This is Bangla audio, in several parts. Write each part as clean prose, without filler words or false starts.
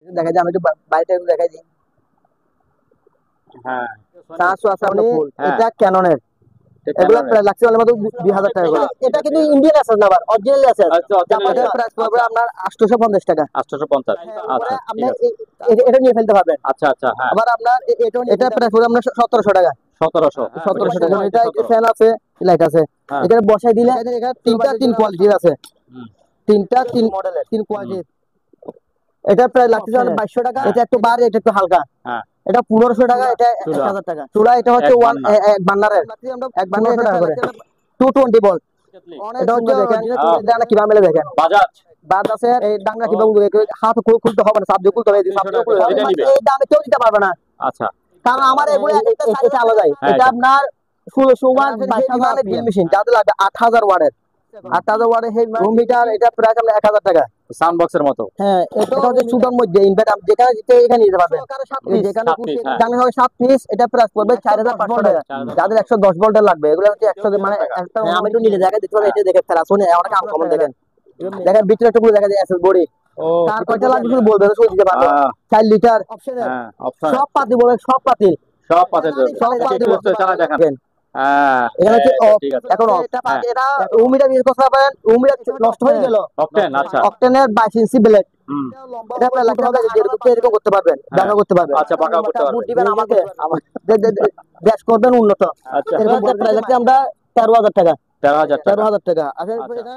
দেখা যায় আমি একটু বাড়িটা একটু দেখাই দিই। হ্যাঁ 400 আছে আপনি হ্যাঁ। এটা ক্যাননের এটা এগুলো Canon-এর। প্রায় লাগছে মাত্র 2000 টাকা করে। এটা কিন্তু ইন্ডিয়ান আছে না, আবার অরিজিনাল আছে। আচ্ছা, original এটার আছে। প্রাইস পড়বে আপনার 850 টাকা। 850। তারপরে আচ্ছা আপনি ঠিক আছে। এটা নিয়ে ফেলতে পারবেন। আচ্ছা আচ্ছা হ্যাঁ আবার আপনার এটা প্রাইস পড়বে আপনার 1700 টাকা। 1700 1700 টাকা। হ্যাঁ, এটা 1700 ফ্যান আছে, লাইট আছে। হ্যাঁ। এখানে বসাই দিলে এখানে তিন কোয়ালিটির আছে। হুম, তিন মডেলের, তিন কোয়ালিটির। এটা প্রায় লাগতেছে 2200 টাকা। এটা একটু ভারী, এটা একটু হালকা। হ্যাঁ। এটা 1500 টাকা, এটা চুলা। 1000 টাকা। চুলা এটা হচ্ছে এক বান্না। এক বান্নারের, এক বান্নার টাকা করে 220 ভোল্ট। এটা হচ্ছে দেখেন ডানা কিভাবে মেলে দেখেন। বাজাজ। বাদ আছে এই ডাঙ্গা কিভাবে হাত খুলতে হবে না, সাবজে খুলতে হবে। এটা নিবে। এই দামে কেউ দিতে পারবে না, আচ্ছা কারণ আমার এগুলো এটা আলাদাই। হ্যাঁ, এটা এটা। আপনার 1600 22,000 ড্রিল মেশিন, যাতে লাগবে 8000 ওয়াটের। 8000 ওয়াটের হেভি রুম হিটার। এটা প্রায় আপনার 1000 টাকা। সাউন্ড বক্সের মতো। হ্যাঁ, এটা হচ্ছে ছোটর মধ্যে ইনভার্টার যেখানে যেতে এখানে নিতে পারবেন। যেখানে 7 পিস, হ্যাঁ। জানেন হয় 7 পিস। এটা প্রাইস পড়বে 4500 টাকা। যাদের 110 ভোল্টের লাগবে, এগুলো হচ্ছে 100 মানে একটা। আমি একটু নিলে দেখা দিতে পারবো। এটা দেখে ফেলা শুনে অনেক আনকমন দেখেন। দেখেন ভিতরে একটু দেখা যায় এসএস বডি। ও কার কয়টা লাগবে শুধু বলবেন, শুধু দিতে পারবো। 4 লিটার হ্যাঁ অপশন সব পাতি বলে, সব পাতি সব পাতে সব পাতি একটু চালা দেখেন। হ্যাঁ এখানে হচ্ছে এটা ঠিক আছে। এখন এটা রুমিটা ইউজ করতে পারেন। রুমিটা নষ্ট হয়ে গেল, অকটেন। আচ্ছা অক্টেনের 22 ইঞ্চি ব্লেড। হুম এটা আপনার লাগবে হবে এরকম করতে পারবেন, দাঙ্গা করতে পারবেন। আচ্ছা পাকা করতে পারবেন। বুট দিবেন আমাকে, গ্যাস করবেন উন্নত। আচ্ছা এরকম প্রাইস লাগছে আমরা 13000 টাকা। 13000 টাকা। 13000 টাকা। আচ্ছা আচ্ছা।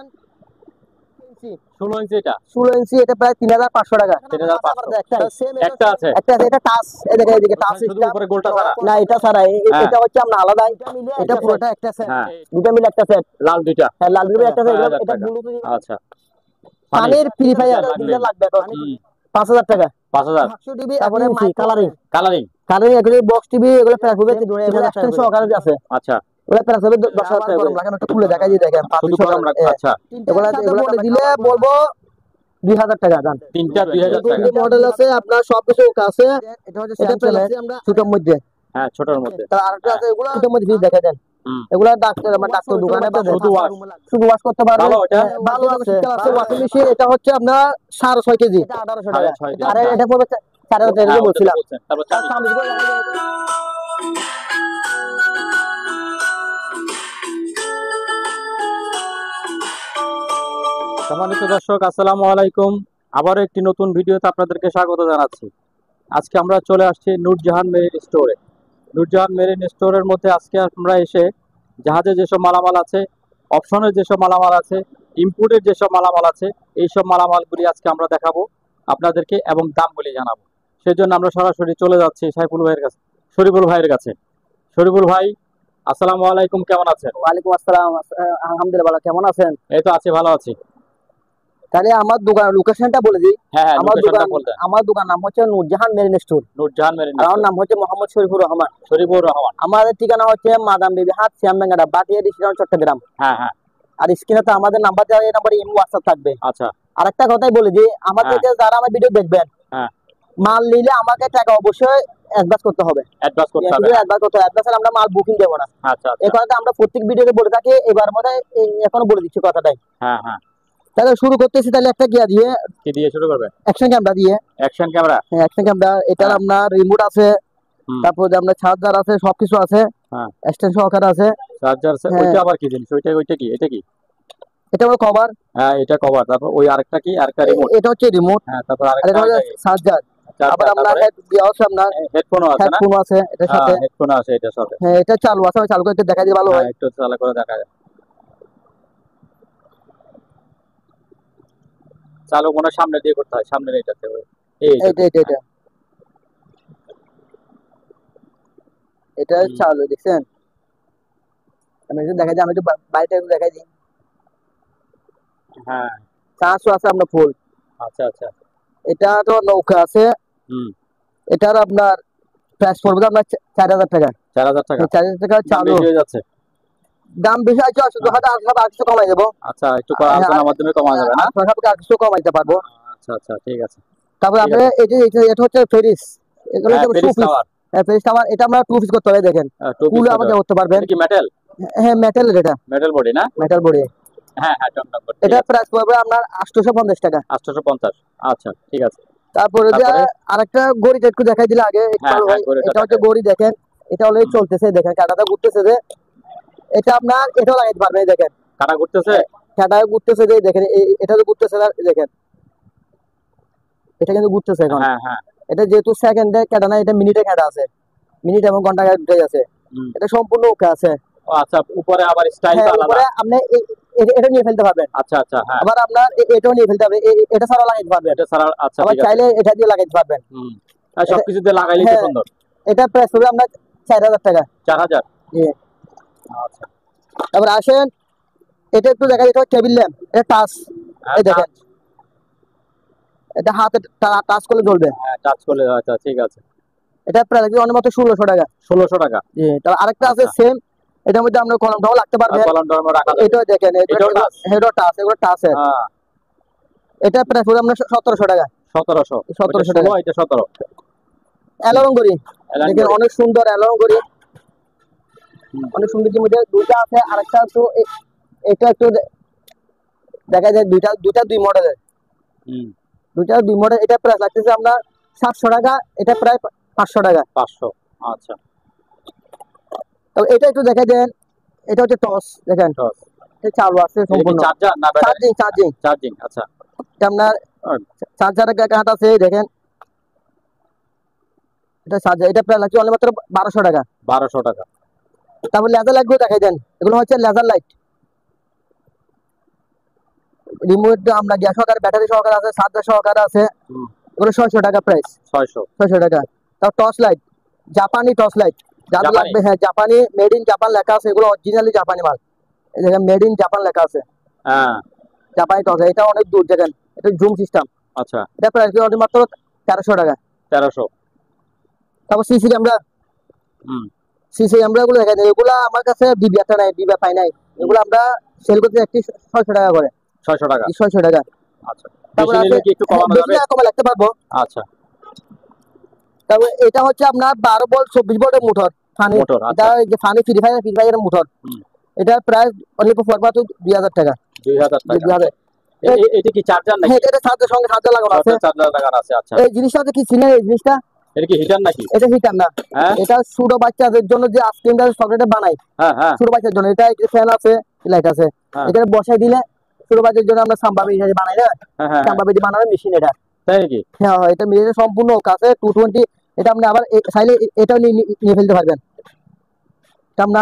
16 ইঞ্চি এটা 16 ইঞ্চি এটা প্রায় 3500 টাকা। 3500 একটা আছে। একটা আছে, এটা টাচ। এই দেখেন এদিকে টাচ শুধু উপরে গোলটা ছাড়া। না, এটা ছাড়া হ্যাঁ। এটা হচ্ছে আমরা আলাদা। এটা পুরোটা একটা সেট। হ্যাঁ দুটো মিলে একটা সেট। লাল দুইটা। হ্যাঁ, লাল দুটো একটা সেট। 6000 এটা টাকা। ব্লুটুথ। আচ্ছা পানির পিউরিফায়ার লাগবে। লাগবে এখন 5000 টাকা। 5000 টিভি তারপরে কালারিং কালারিং। কালারিং এগুলো বক্স টিভি এগুলো প্রাইস হবে, এগুলো এক্সটেনশন সহকারে আছে। আচ্ছা ওগুলো প্রাইস হবে 10000 টাকা করে। লাগানো একটু খুলে দেখাই দিই দেখেন। শুধু গরম রাখবে। আচ্ছা এগুলো বলে দিলে বলবো 2000 টাকা দাম। তিনটা 2000 টাকা। তিনটে মডেল আছে আপনার, সবকিছু আছে। এটা হচ্ছে স্যামসাং ছোটর মধ্যে। হ্যাঁ ছোটর মধ্যে। তার আরেকটা আছে, এগুলো ছোটর মধ্যে ফ্রিজ দেখা দেন। এগুলা ডাক্তার আমার ডাক্তার দোকানে শুধু ওয়াশ করতে পারবেন। ভালো এটা। ভালো আছে ওয়াশিং মেশিন। এটা হচ্ছে আপনার 6.5 কেজি, 1800 টাকা। 6.5 আর এটা পড়বে 4000 টাকা বলছিলাম। তারপর সম্মানিত দর্শক আসসালামু আলাইকুম। আবারও একটি নতুন ভিডিওতে আপনাদেরকে স্বাগত জানাচ্ছি। আজকে আমরা চলে আসছি নূরজাহান মেরিন স্টোরে। নূরজাহান মেরিন স্টোরের মধ্যে আজকে আমরা এসে জাহাজে যেসব মালামাল আছে, অপশনের যেসব মালামাল আছে, ইম্পোর্টের যেসব মালামাল আছে, এইসব মালামালগুলি আজকে আমরা দেখাবো আপনাদেরকে এবং দামগুলি জানাবো। সেজন্য আমরা সরাসরি চলে যাচ্ছি সাইফুল ভাইয়ের কাছে, শরীফুল ভাইয়ের কাছে। শরীফুল ভাই আসসালামু আলাইকুম, কেমন আছেন? ওয়ালাইকুম আসসালাম। আলহামদুলিল্লাহ ভালো, কেমন আছেন? এই তো আছি, ভালো আছি। তাহলে আমার দোকান লোকেশনটা বলে দিই। হ্যাঁ আমার দোকান নাম হচ্ছে Nurjahan marine store. Nurjahan marine আর আমার নাম হচ্ছে মোহাম্মদ শরীফুর রহমান। শরীফুর রহমান। আমাদের ঠিকানা হচ্ছে মাদাম বিবি হাট, শ্যামবাঙ্গাটা, বাটিয়া ডিস্ট্রিক্ট, চট্টগ্রাম। হ্যাঁ হ্যাঁ। আর স্ক্রিনে তো আমাদের নাম্বার দেওয়া, এই নাম্বারে ইমো হোয়াটসঅ্যাপ থাকবে। আচ্ছা আরেকটা কথাই বলি যে আমাদেরকে যারা আমার ভিডিও দেখবেন, হ্যাঁ মাল নিলে আমাকে টাকা অবশ্যই অ্যাডভান্স করতে হবে। অ্যাডভান্স করতে হবে। অ্যাডভান্স করতে হবে, অ্যাডভান্স আমরা মাল বুকিং দেব না। আচ্ছা এই কথাটা আমরা প্রত্যেক ভিডিওতে বলে থাকি, এবার মধ্যে এখনো বলে দিচ্ছি কথাটাই। হ্যাঁ হ্যাঁ। তাহলে শুরু করতেছি। তাহলে একটা গিয়া দিয়ে কি দিয়ে শুরু করবে? অ্যাকশন ক্যামেরা দিয়ে। Action camera. হ্যাঁ, অ্যাকশন ক্যামেরা। এটার আপনার রিমোট আছে, তারপরে আপনার চার্জার আছে, সবকিছু আছে। হ্যাঁ, এক্সটেনশন সহকারে আছে। চার্জার আছে। ওইটা আবার কি জিনিস? ওইটা কি? এটা কি? এটা হলো কভার। হ্যাঁ এটা কভার। তারপর ওই আরেকটা কি? আরেকটা রিমোট। এটা হচ্ছে রিমোট। হ্যাঁ, তারপর আর এটা হচ্ছে চার্জার। আবার আপনার আপনার হেডফোনও আছে না? হেডফোন আছে এটার সাথে। হ্যাঁ, হেডফোন আছে এটার সাথে। হ্যাঁ, এটা চালু আছে, আমি চালু করে একটু দেখাই দিই, ভালো হয়। একটু চালু করে দেখা যায়। চালু মনে সামনে দিয়ে করতে হয়, সামনের এইটাতে। এটা এটা চালু দেখছেন? আমি একটু দেখাই দিই, আমি একটু বাইরে একটু দেখাই দিই। হ্যাঁ 400 আছে আপনার ফুল। আচ্ছা আচ্ছা। এটা তো নৌকা আছে। এটার আপনার প্রাইস পড়বে আপনার 4000 টাকা। 4000 টাকা। 4000 টাকা চালু হয়ে যাচ্ছে। দাম বেশি আছে, 2000 আর কিছু কমাই দেবো। আচ্ছা, একটু আলোচনার মাধ্যমে কমা যাবে না? আর কিছু কমাইতে পারবো। আচ্ছা আচ্ছা ঠিক আছে। তারপর আপনি এটা হচ্ছে ফেরিস। এগুলো ফেরিস টাওয়ার। হ্যাঁ, ফেরিস টাওয়ার। এটা আমরা 2 পিস করতে হবে দেখেন। কুলে আমাকে করতে পারবেন। কি মেটাল? হ্যাঁ, মেটাল। এটা মেটাল বডি না? Metal body. হ্যাঁ হ্যাঁ, টন টন। এটা প্রাইস পড়বে আপনার 850 টাকা। 850। আচ্ছা ঠিক আছে। তারপরে যে তারপরে? আরেকটা গড়িটা একটু দেখাই দিলে আগে একটু হ্যাঁ, ভাই, গড়িটা এটা হচ্ছে দেখাই। গড়ি দেখেন, এটা অলরেডি চলতেছে, দেখেন কাটাটা ঘুরতেছে যে, এটা আপনার এটাও লাগাইতে পারবেন, এই দেখেন কাটা ঘুরতেছে। কাটা ঘুরতেছে যে, দেখেন এটা তো ঘুরতেছে না, দেখেন এটা কিন্তু ঘুরতেছে এখন। হ্যাঁ হ্যাঁ। এটা যেহেতু সেকেন্ডে কাটা না, এটা মিনিটে কাটা আছে, মিনিট এবং ঘন্টা উঠে আছে, হুম। এটা সম্পূর্ণ ওকে আছে। ও আচ্ছা, উপরে আবার স্টাইলটা হ্যাঁ, আলাদা। উপরে আপনি এটা নিয়ে ফেলতে পারবেন, আচ্ছা আচ্ছা, হ্যাঁ। আবার আপনার এটাও নিয়ে ফেলতে পারবেন, এটা ছাড়া লাগাইতে পারবেন, এটা ছাড়া আচ্ছা, আবার ঠিক আছে। চাইলে এটা দিয়ে লাগাইতে পারবেন। হুম। আর সবকিছু দিয়ে লাগাইলেই তো হ্যাঁ, সুন্দর। এটা প্রাইস পড়বে আপনার 4000 টাকা। 4000। জি। আচ্ছা। তারপর আসেন, এটা একটু দেখা যেতে টেবিল ল্যাম্প, এটা টাচ, এই দেখেন এটা হাতে টাচ করলে জ্বলবে। হ্যাঁ, টাচ করলে, আচ্ছা ঠিক আছে। এটা প্রাইস অনেক মাত্র 1600 টাকা। 1600 টাকা। জি। তারপর আরেকটা আছে আচ্ছা। সেম, এটার মধ্যে আমরা কলমটাও লাগতে পারবেন, কলম টলম রাখা যাবে। এটাও দেখেন, এটাও টাচ। এটাও টাচ, এগুলো টাচের। হ্যাঁ। এটা প্রাইস পড়বে আপনার 1700 টাকা। 1700। 1700 টাকা। এটা 17। অ্যালার্ম ঘড়ি অ্যালার্ম দেখেন, ঘড়ি। অনেক সুন্দর অ্যালার্ম ঘড়ি, অনেক সুন্দর। যে মধ্যে দুইটা আছে, আরেকটা তো এটা একটু দেখা যায়, দুইটা দুইটা দুই মডেলের, হুম। দুইটা দুই মডেল। এটা প্রাইস লাগতেছে আপনার 700 টাকা, এটা প্রায় 500 টাকা। 500। আচ্ছা। তবে এটা একটু দেখাই দেন, এটা হচ্ছে টস, দেখেন টস। এটা চালু আছে এটা কি সম্পূর্ণ, চার্জার না ব্যাটারি? Charging charging. চার্জিং, আচ্ছা। এটা আপনার চার্জারের কাঠ আছে, দেখেন এটা চার্জার, এটা প্রায় লাগছে অনলি মাত্র 1200 টাকা। 1200 টাকা। তারপর লেজার লাইট গুলো দেখাই দেন, এগুলো হচ্ছে লেজার লাইট, রিমোট আমরা গ্যাস সহকারে, ব্যাটারি সহকারে আছে, চার্জার সহকারে আছে, হুম। এগুলো 600 টাকা প্রাইস। 600। 600 টাকা। তারপর টর্চ লাইট, জাপানি টর্চ লাইট যাদের জাপানি? লাগবে, হ্যাঁ জাপানি, মেড ইন জাপান লেখা আছে, এগুলো অরিজিনালি জাপানি মাল, এই দেখেন মেড ইন জাপান লেখা আছে, হ্যাঁ। জাপানি টর্চ। এটা অনেক দূর, দেখেন এটা জুম সিস্টেম, আচ্ছা। এটা প্রাইস মাত্র 1300 টাকা। 1300। তারপর সিসি ক্যামেরা, হুম। সিসি ক্যামেরা গুলো দেখেন, এগুলা আমার কাছে ডিবিআরটা নাই, ডিবিআর পাই নাই, এগুলো আমরা সেল করতে একটি 600 টাকা করে। 600 টাকা। 600 টাকা। আচ্ছা। তারপর বেশি আছে, নিলে কি একটু কমানো বেশি যাবে? টাকা কমে লাগতে পারবো। আচ্ছা। তারপর এটা হচ্ছে আপনার 12 ভোল্ট 24 ভোল্টের মোটর, ফানি, মোটর, এটা আচ্ছা। যে ফানি ফ্রি ফায়ারের মোটর, হুম। এটা প্রায় অনলি ফর মাত্র 2000 টাকা। 2000 টাকা। 2000। এটা কি চার্জার নাকি? হ্যাঁ, এটা চার্জার সঙ্গে চার্জার লাগানো আছে। চার্জার লাগানো আছে, আচ্ছা। এই জিনিসটা হচ্ছে কি চিনেন, এই জিনিসটা, এটা কি হিটার নাকি? এটা হিটার না, হ্যাঁ এটা ছোট বাচ্চাদের জন্য যে আইসক্রিমটা চকলেটে বানাই, হ্যাঁ হ্যাঁ ছোট বাচ্চার জন্য, এটা ফ্যান আছে, লাইট আছে, হ্যাঁ। এখানে বসাই দিলে ছোট বাচ্চার জন্য আমরা সাম্বাবি বানাই না, হ্যাঁ হ্যাঁ। সাম্বাবি বানানোর মেশিন এটা। তাই নাকি? হ্যাঁ, এটা মেশিনের সম্পূর্ণ কাছে 220, এটা আপনি আবার চাইলে এটাও নিয়ে ফেলতে পারবেন। এটা আমরা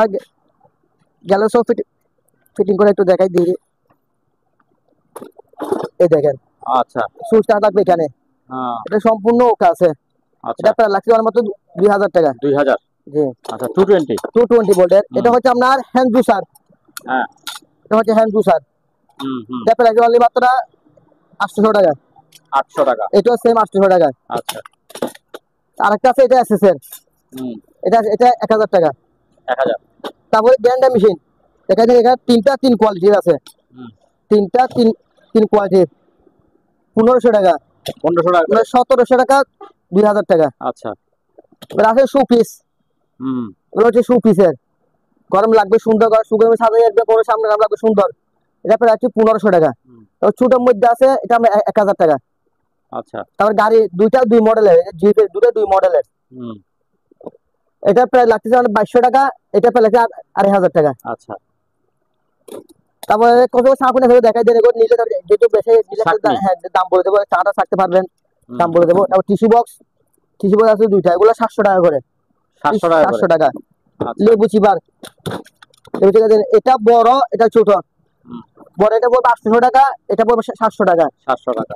গ্যালারি সব ফিটিং করে একটু দেখাই দিই, এই দেখেন আচ্ছা। সুইচটা থাকবে এখানে, হ্যাঁ। এটা সম্পূর্ণ ওকে আছে। আচ্ছা। এটা প্রায় লাগছে মাত্র 2000 টাকা। 2000। জি। আচ্ছা, 220। 220 ভোল্টের, এটা হচ্ছে আপনার হ্যান্ড জুসার, হ্যাঁ। এটা হচ্ছে হ্যান্ড জুসার, হুম হুম। এটা প্রায় লাগছে মাত্র 800 টাকা। 800 টাকা। এটাও সেম 800 টাকা। আচ্ছা। আরেকটা আছে, এটা এসএসএর, হুম। এটা এটা 1000 টাকা। 1000। তারপরে গ্যান্ডা মেশিন, এখানে তিনটা তিন কোয়ালিটির আছে, হুম। তিনটা তিন কোয়ালিটির, 1500 টাকা। 1500 টাকা করে। 1700 টাকা, 2000 টাকা। আচ্ছা। এবার আছে শু পিস, হুম। এগুলো হচ্ছে শু পিসের, গরম লাগবে সুন্দর, সুগরমে সাজাই রাখবে, কোনো সামনে গরম লাগবে সুন্দর, এটা প্রায় হচ্ছে 1500 টাকা। তো ছোটোর মধ্যে আছে, এটা আমরা 1000 টাকা। আচ্ছা। তারপর গাড়ি দুইটা দুই মডেলের, জিপের দুটো দুই মডেলের, হুম। এটা প্রায় লাগতেছে 2200 টাকা, এটা প্রায় লাগছে 2500 টাকা। আচ্ছা। তারপরে কত সাকুনে ভেবে দেখাই দেন, এগুলো নিলে যেহেতু বেশি নিলে হ্যাঁ দাম বলে দেবো, চাটা থাকতে পারবেন, দাম বলে দেবো। তারপর টিস্যু বক্স আছে দুইটা, এগুলো 700 টাকা করে। 700 টাকা করে। 700 টাকা। আচ্ছা। লেবু চিবার, এটা বড়, এটা ছোট, বড় এটা পড়বে 800 টাকা, এটা পড়বে 700 টাকা। 700 টাকা।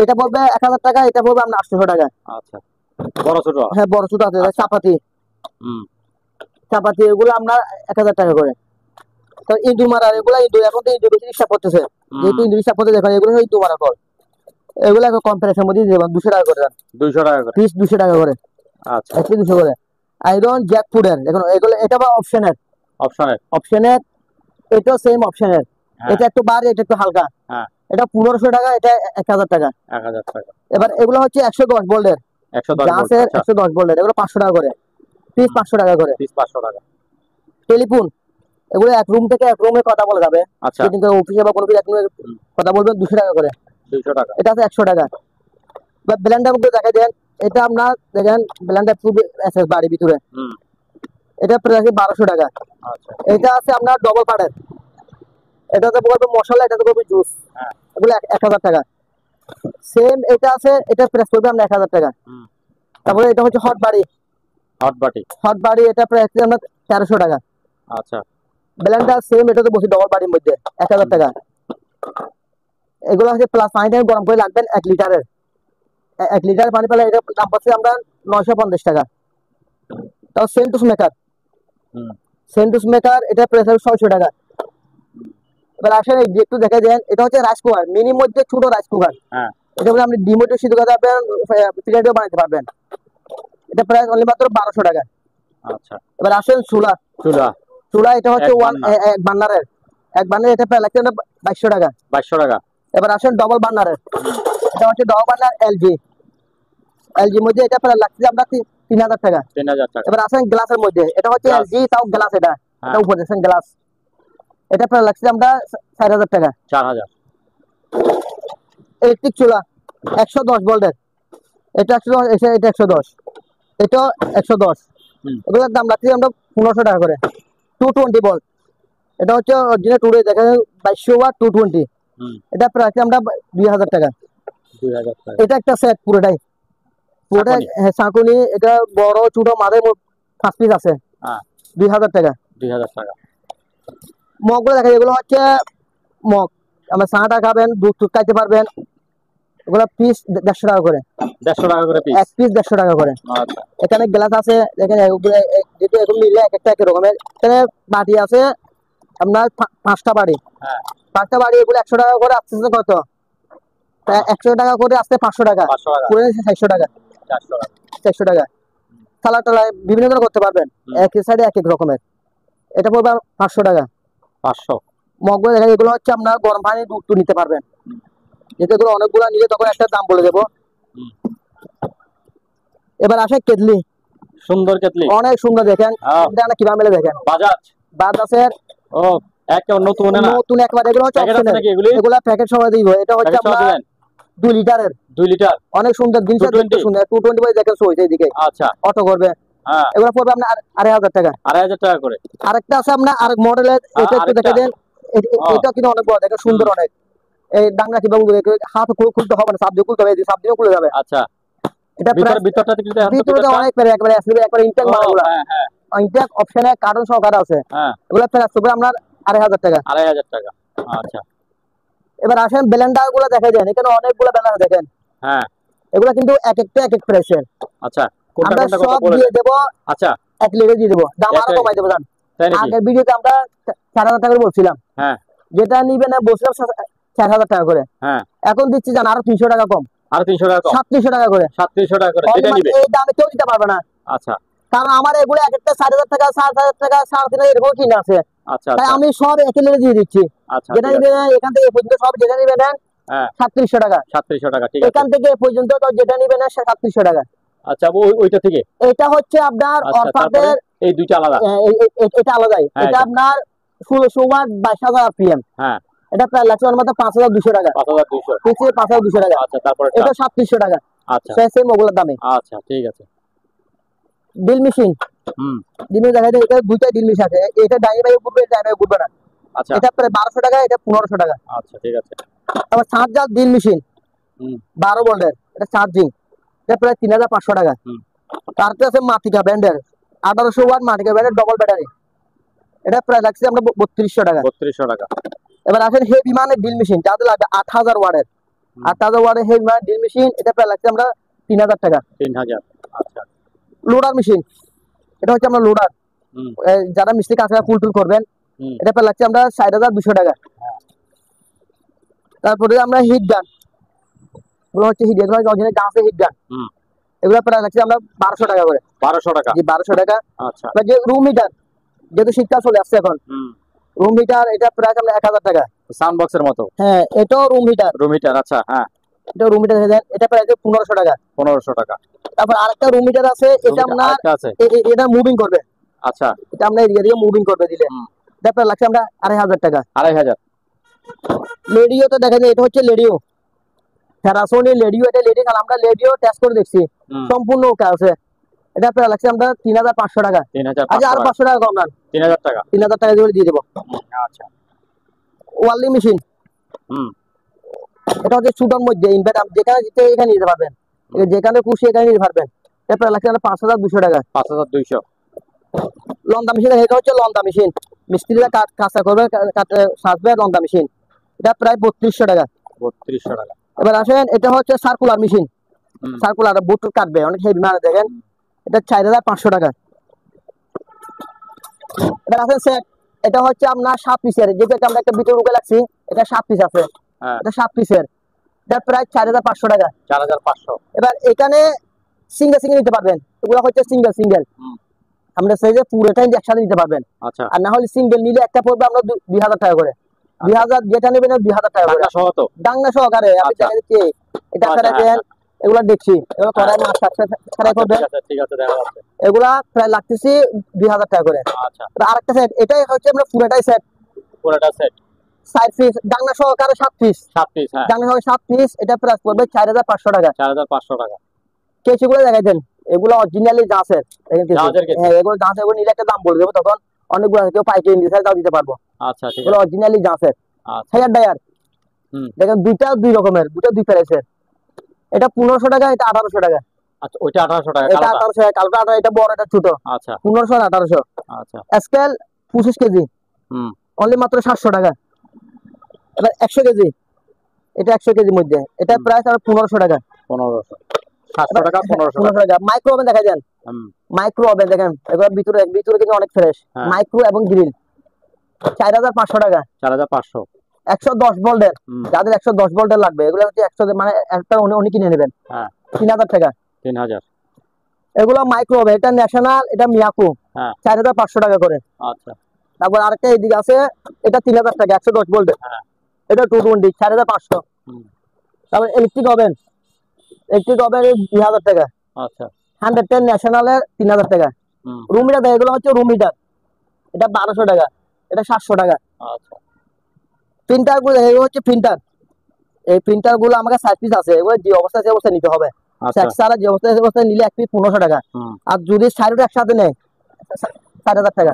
এটা পড়বে 1000 টাকা, এটা পড়বে আপনার 800 টাকা। আচ্ছা। বড় ছোট? হ্যাঁ, বড় ছোট আছে। চাপাতি, হুম। চাপাতি এগুলো আপনার 1000 টাকা করে। তো ইন্দু মারা, এগুলো ইন্দু, এখন তো ইন্দু বেশি হিসাব করতেছে, যেহেতু ইন্দু হিসাব করতে দেখেন, এগুলো ইন্দু মারা কল, এগুলো কম প্রাইসের মধ্যে দেবেন, 200 টাকা করে দেন। 200 টাকা করে পিস 200 টাকা করে। আচ্ছা। 200 করে। আয়রন জ্যাক ফুডের, এখন এগুলো, এটা বা অপশনের, অপশনের, এটাও সেম অপশনের, এটা একটু ভারী, এটা একটু হালকা, হ্যাঁ। এটা 1500 টাকা, এটা 1000 টাকা। 1000 টাকা। এবার এগুলো হচ্ছে 110 ভোল্টের, 110 ভোল্ট। গাছের 110 ভোল্টের, এগুলো 500 টাকা করে, পিস 500 টাকা করে। পিস 500 টাকা। টেলিফোন, এগুলো এক রুম থেকে এক রুমে কথা বলা যাবে, আচ্ছা। অফিসে বা কোনো এক রুমে কথা বলবেন, 200 টাকা করে। 200 টাকা। এটা আছে 100 টাকা। ব্লেন্ডার মধ্যে দেখা দেন, এটা আপনার দেখেন ব্লেন্ডার ফুল এসএস বাড়ির ভিতরে, এটা প্রাইস 1200 টাকা। আচ্ছা এটা আছে আপনার ডবল পার্টের, এটাতে বলবে মশলা, এটাতে বলবে জুস, এগুলো 1000 টাকা। সেম এটা আছে, এটা প্রাইস করবে আমরা 1000 টাকা। তারপরে এটা হচ্ছে হট বাড়ি, হট বাড়ি এটা প্রাইস আমরা 1300 টাকা। আচ্ছা ব্লেন্ডার সেম, এটাতে বসে ডবল বাড়ির মধ্যে 1000 টাকা। এগুলো হচ্ছে প্লাস পানি গরম করে লাগবেন 1 লিটারের, 1 লিটার পানি পেলে এটা দাম পাচ্ছি আমরা 950 টাকা। তাও সেন্টুস মেকার, সেন্টুস মেকার এটা প্রাইস হবে 600 টাকা। এবার আসেন এই একটু দেখে দেন, এটা হচ্ছে রাইস কুকার, মিনি মধ্যে ছোট রাইস কুকার। এটা বলে আপনি ডিমোটে সিদ্ধ করতে পারবেন, প্লেটেও বানাতে পারবেন। এটা প্রাইস অনলি মাত্র 1200 টাকা। আচ্ছা এবার আসেন চুলা, চুলা এটা হচ্ছে এক বার্নারের, এক বার্নার এটা প্রায় লাগছে 2200 টাকা। 2200 টাকা। এবার আসেন ডবল বার্নারের, এটা হচ্ছে ডবল বার্নার এলজি, এলজি মধ্যে এটা প্রায় লাগছে আমরা 3000 টাকা। 3000 টাকা। এবার আসেন গ্লাসের মধ্যে, এটা হচ্ছে এলজি, তাও গ্লাস, এটা এটা উপরে দেখেন গ্লাস, এটা প্রায় লাগছে আমরা 4000 টাকা। 4000। ইলেকট্রিক চুলা 110 ভোল্টের, এটা 110, এটা 110, এটা 110, এগুলোর দাম রাখছি আমরা 1500 টাকা করে। 220 ভোল্ট, এটা হচ্ছে অরিজিনাল টুডে দেখা 2200 ওয়াট 220, এটা প্রায় রাখছি আমরা 2000 টাকা। 2000 টাকা। এটা একটা সেট পুরোটাই, পুরোটাই সাকুনি, এটা বড় ছোট মাঝে 5 পিস আছে, 2000 টাকা। 2000 টাকা। মগগুলো দেখা যায়, এগুলো হচ্ছে মগ, আমরা চাটা খাবেন, দুধ টুধ খাইতে পারবেন, এগুলো পিস 150 টাকা করে। 150 টাকা করে পিস, এক পিস 150 টাকা করে। আচ্ছা এখানে গ্লাস আছে, এখানে যেটা এখন মিলে এক একটা এক রকমের। এখানে বাটি আছে আপনার 5টা বাটি, 5টা বাটি, এগুলো 100 টাকা করে আসছে কত, 100 টাকা করে আসতে 500 টাকা, পুরো 400 টাকা, 400 টাকা। সালাদ টালাদ বিভিন্ন ধরনের করতে পারবেন, এক সাইডে এক এক রকমের, এটা পড়বে 500 টাকা। 500। মগগুলো দেখা, এগুলো হচ্ছে আপনার গরম পানি দুধ নিতে পারবেন, যেহেতু এগুলো অনেকগুলো নিলে তখন একটা দাম বলে দেবো। এবার আসে কেটলি, সুন্দর কেটলি, অনেক সুন্দর, দেখেন এটা কিভাবে মেলে দেখেন, বাজাজের ও একদম নতুন না, নতুন একবার। এগুলো হচ্ছে অপশনাল, এগুলো প্যাকেট সবাই দিব। এটা হচ্ছে আপনার 2 লিটারের, 2 লিটার, অনেক সুন্দর জিনিস, দেখতে সুন্দর। 220 ভাই দেখেন সইছে এদিকে, আচ্ছা অটো করবে, এগুলো পড়বে আপনার 2500 টাকা। 2500 টাকা করে। আরেকটা আছে আপনার আরেক মডেলের, এটা একটু দেখে দেন, এটা কিন্তু অনেক বড়, দেখেন সুন্দর অনেক। এই ডাঙ্গা কিভাবে হাত খুলতে হবে না, সাপ দিয়ে খুলতে হবে, সাপ দিয়ে খুলে যাবে। আচ্ছা, এটা ভিতরটাতে কিন্তু ভিতরটা অনেক পেরে একবারে আসলে একবারে ইনটেক মালগুলো, ইনটেক অপশনে কার্টন সহকারে আছে, এগুলো প্রাইস হবে আপনার 2500 টাকা। 2500 টাকা। আচ্ছা, এবার আসেন ব্লেন্ডার গুলো দেখে দেন, এখানে অনেকগুলো ব্লেন্ডার দেখেন, এগুলো কিন্তু এক একটা এক এক প্রাইসের। আচ্ছা, আমরা সব দিয়ে দেব, আচ্ছা এক লেগে দিয়ে দেব, দাম আরো কমাই দেব। জান আগের ভিডিওতে আমরা 4000 টাকা করে বলছিলাম, যেটা নিবে না বলছিলাম 4000 টাকা করে, এখন দিচ্ছি জান আরো 300 টাকা কম, আরো 300 টাকা কম, 3700 টাকা করে। 3700 টাকা করে এটা নিবে, এই দামে কেউ দিতে পারবে না। আচ্ছা, কারণ আমার এগুলো এক একটা 4000 টাকা, 7000 টাকা, 3500 এরকম কিনা আছে। আচ্ছা, তাই আমি সব একে লেগে দিয়ে দিচ্ছি। যেটা নিবে এখান থেকে পর্যন্ত সব, যেটা নিবে নেন 3700 টাকা, 3700 টাকা, ঠিক আছে। এখান থেকে পর্যন্ত তো যেটা নিবে না 3700 টাকা। আচ্ছা, ওইটা থেকে এটা হচ্ছে আপনার অরফাটের, এই দুইটা আলাদা, এটা আলাদাই। এটা আপনার ফুল সুমার 22000 আরপিএম, এটা প্রায় লাগছে ওর মতো 5200 টাকা, 5200 পিছিয়ে 5200 টাকা। আচ্ছা, তারপরে এটা 3700 টাকা। আচ্ছা, সেম ওগুলোর দামে। আচ্ছা, ঠিক আছে। ড্রিল মেশিন, ডিমে দেখা যায় এটা দুইটা ড্রিল মেশিন আছে, এটা ডাইনে বাইরে ঘুরবে, এটা ডাইনে ঘুরবে না। আচ্ছা, এটা প্রায় 1200 টাকা, এটা 1500 টাকা। আচ্ছা, ঠিক আছে। আবার চার্জার ড্রিল মেশিন 12 ভোল্টের, এটা চার্জিং, এটা প্রায় 3500 টাকা। তারপরে আছে মাটিকা ব্র্যান্ডের 1800 ওয়াট মাটিকা ব্র্যান্ডের ডবল ব্যাটারি, এটা প্রায় লাগছে আমরা 3200 টাকা। 3200 টাকা। এবার আসেন হেভি মানের ড্রিল মেশিন, যাদের লাগবে 8000 ওয়াটের, 8000 ওয়াটের হেভি মানের ড্রিল মেশিন, এটা প্রায় লাগছে আমরা 3000 টাকা। 3000। আচ্ছা, লোডার মেশিন, এটা হচ্ছে আমরা লোডার, যারা মিস্ত্রি কাজ ফুল করবেন, এটা প্রায় লাগছে আমরা 4200 টাকা। তারপরে আমরা হিট গান, এগুলো হচ্ছে হিট, এগুলো অরিজিনাল গাছের হিট গান, এগুলো প্রায় লাগছে আমরা 1200 টাকা করে। 1200 টাকা, জি 1200 টাকা। আচ্ছা, যে রুম হিটার, যেহেতু শীতকাল চলে আসছে এখন, রুম হিটার এটা প্রায় আমরা 1000 টাকা। সাউন্ড বক্সের মতো, হ্যাঁ এটাও রুম হিটার, আচ্ছা, হ্যাঁ এটা রুম হিটার, এটা প্রায় 1500 টাকা। 1500 টাকা। তারপর আরেকটা রুম হিটার আছে, এটা আপনার এটা মুভিং করবে, আচ্ছা, এটা আমরা এদিকে দিয়ে মুভিং করবে দিলে, এটা প্রায় লাগছে আমরা 2500 টাকা। 2500। রেডিও তো দেখা যায়, এটা হচ্ছে রেডিও, প্যারাসোনিক লেডিও, এটা লেডি খাল, আমরা লেডিও টেস্ট করে দেখছি সম্পূর্ণ ওকে আছে। এটা প্রায় লাগছে আমরা 3500 টাকা। আচ্ছা আর 500 টাকা কম না, 3000 টাকা, 3000 টাকা দিয়ে দেবো। আচ্ছা ওয়ার্লিং মেশিন, এটা হচ্ছে ছোটোর মধ্যে ইনভার্টার, যেখানে এখানে নিতে পারবেন, যেখানে খুশি এখানে নিতে পারবেন। এটা প্রায় লাগছে 5200 টাকা। 5200। লন্দা মেশিন, এটা হচ্ছে লন্দা মেশিন, মিস্ত্রিরা কাঁচা করবে, সাজবে লন্দা মেশিন। এটা প্রায় 3200 টাকা। 3200 টাকা। এবার আসেন, এটা হচ্ছে সার্কুলার মেশিন, সার্কুলার বুট কাটবে, অনেক হেভি মানে দেখেন। এটা 4500 টাকা। এবার আসেন সেট, এটা হচ্ছে আপনার 7 পিসের, যেটা আমরা একটা ভিতরে ঢুকে লাগছি, এটা 7 পিস আছে, এটা 7 পিসের। এটা প্রায় 4500 টাকা। 4500। এবার এখানে সিঙ্গেল সিঙ্গেল নিতে পারবেন, এগুলো হচ্ছে সিঙ্গেল সিঙ্গেল, আমরা সাইজে পুরোটাই একসাথে নিতে পারবেন। আচ্ছা। আর না হলে সিঙ্গেল নিলে একটা পড়বে আমরা 2000 টাকা করে। 2000 যেটা নেবেন 2000 টাকা করে, ডাঙ্গা সহকারে। আপনি দেখা যাচ্ছে এটা করে দেন, এগুলা দেখছি, এগুলো করায় মাছ ছাড়াই করবেন। ঠিক আছে, দেখা যাচ্ছে। এগুলা প্রায় লাগতেছে 2000 টাকা করে। আচ্ছা। আরেকটা সেট, এটাই হচ্ছে আমরা পুরোটাই সেট, পুরোটা সেট 7 পিস, ডাঙ্গা সহকারে 7 পিস। 7 পিস, হ্যাঁ, ডাঙ্গা সহকারে 7 পিস। এটা প্রাইস পড়বে 4500 টাকা। 4500 টাকা। কেচিগুলো দেখাই দেন, এগুলো অরিজিনালি জাসের। হ্যাঁ, এগুলো জাসের, এগুলো নিলে একটা দাম বলে দেবো, তখন অনেকগুলো কেউ পাইকারি নিতে চাই দিতে পারবো। আচ্ছা, ঠিক আছে। এগুলো অরিজিনালি জাসের। আচ্ছা। হেয়ার ড্রায়ার দেখেন, দুইটা দুই রকমের, দুটো দুই প্রাইসের। এটা 1500 টাকা, এটা 1800 টাকা। আচ্ছা, ওইটা 1800 টাকা, এটা 1800 টাকা, কালোটা 18, এটা বড়, এটা ছোট। আচ্ছা, 1500 আর 1800। আচ্ছা। স্কেল 25 কেজি, অনলি মাত্র 700 টাকা। এবার 100 কেজি, এটা 100 কেজির মধ্যে, এটা প্রাইস আর 1500 টাকা। 1500, 700 টাকা, 1500 টাকা। মাইক্রো ওভেন দেখা যান, মাইক্রো ওভেন দেখেন, এবার ভিতরে কিন্তু অনেক ফ্রেশ। মাইক্রো এবং গ্রিল 4500 টাকা। 4500। 110 ভোল্টের, যাদের 110 ভোল্টের লাগবে, এগুলো হচ্ছে 100, মানে একটা উনি কিনে নেবেন। হ্যাঁ, 3000 টাকা। 3000। এগুলো মাইক্রো ওভেন, এটা ন্যাশনাল, এটা মিয়াকো, 4500 টাকা করে। আচ্ছা। তারপর আরেকটা এইদিকে আছে, এটা 3000 টাকা, 110 ভোল্টের, এটা 220, 4500। তারপর ইলেকট্রিক ওভেন, 2000 টাকা। আচ্ছা। 110 ন্যাশনালের 3000 টাকা। রুম হিটার, এগুলো হচ্ছে রুম হিটার, এটা 1200 টাকা, এটা 700 টাকা। আচ্ছা। প্রিন্টার গুলো, এগুলো হচ্ছে প্রিন্টার, এই প্রিন্টার গুলো আমাকে 7 পিস আছে, এগুলো যে অবস্থা আছে অবস্থা নিতে হবে। সারা যে অবস্থা নিলে 1 পিস 1500 টাকা। আর যদি সাইডটা একসাথে নেয় 4000 টাকা।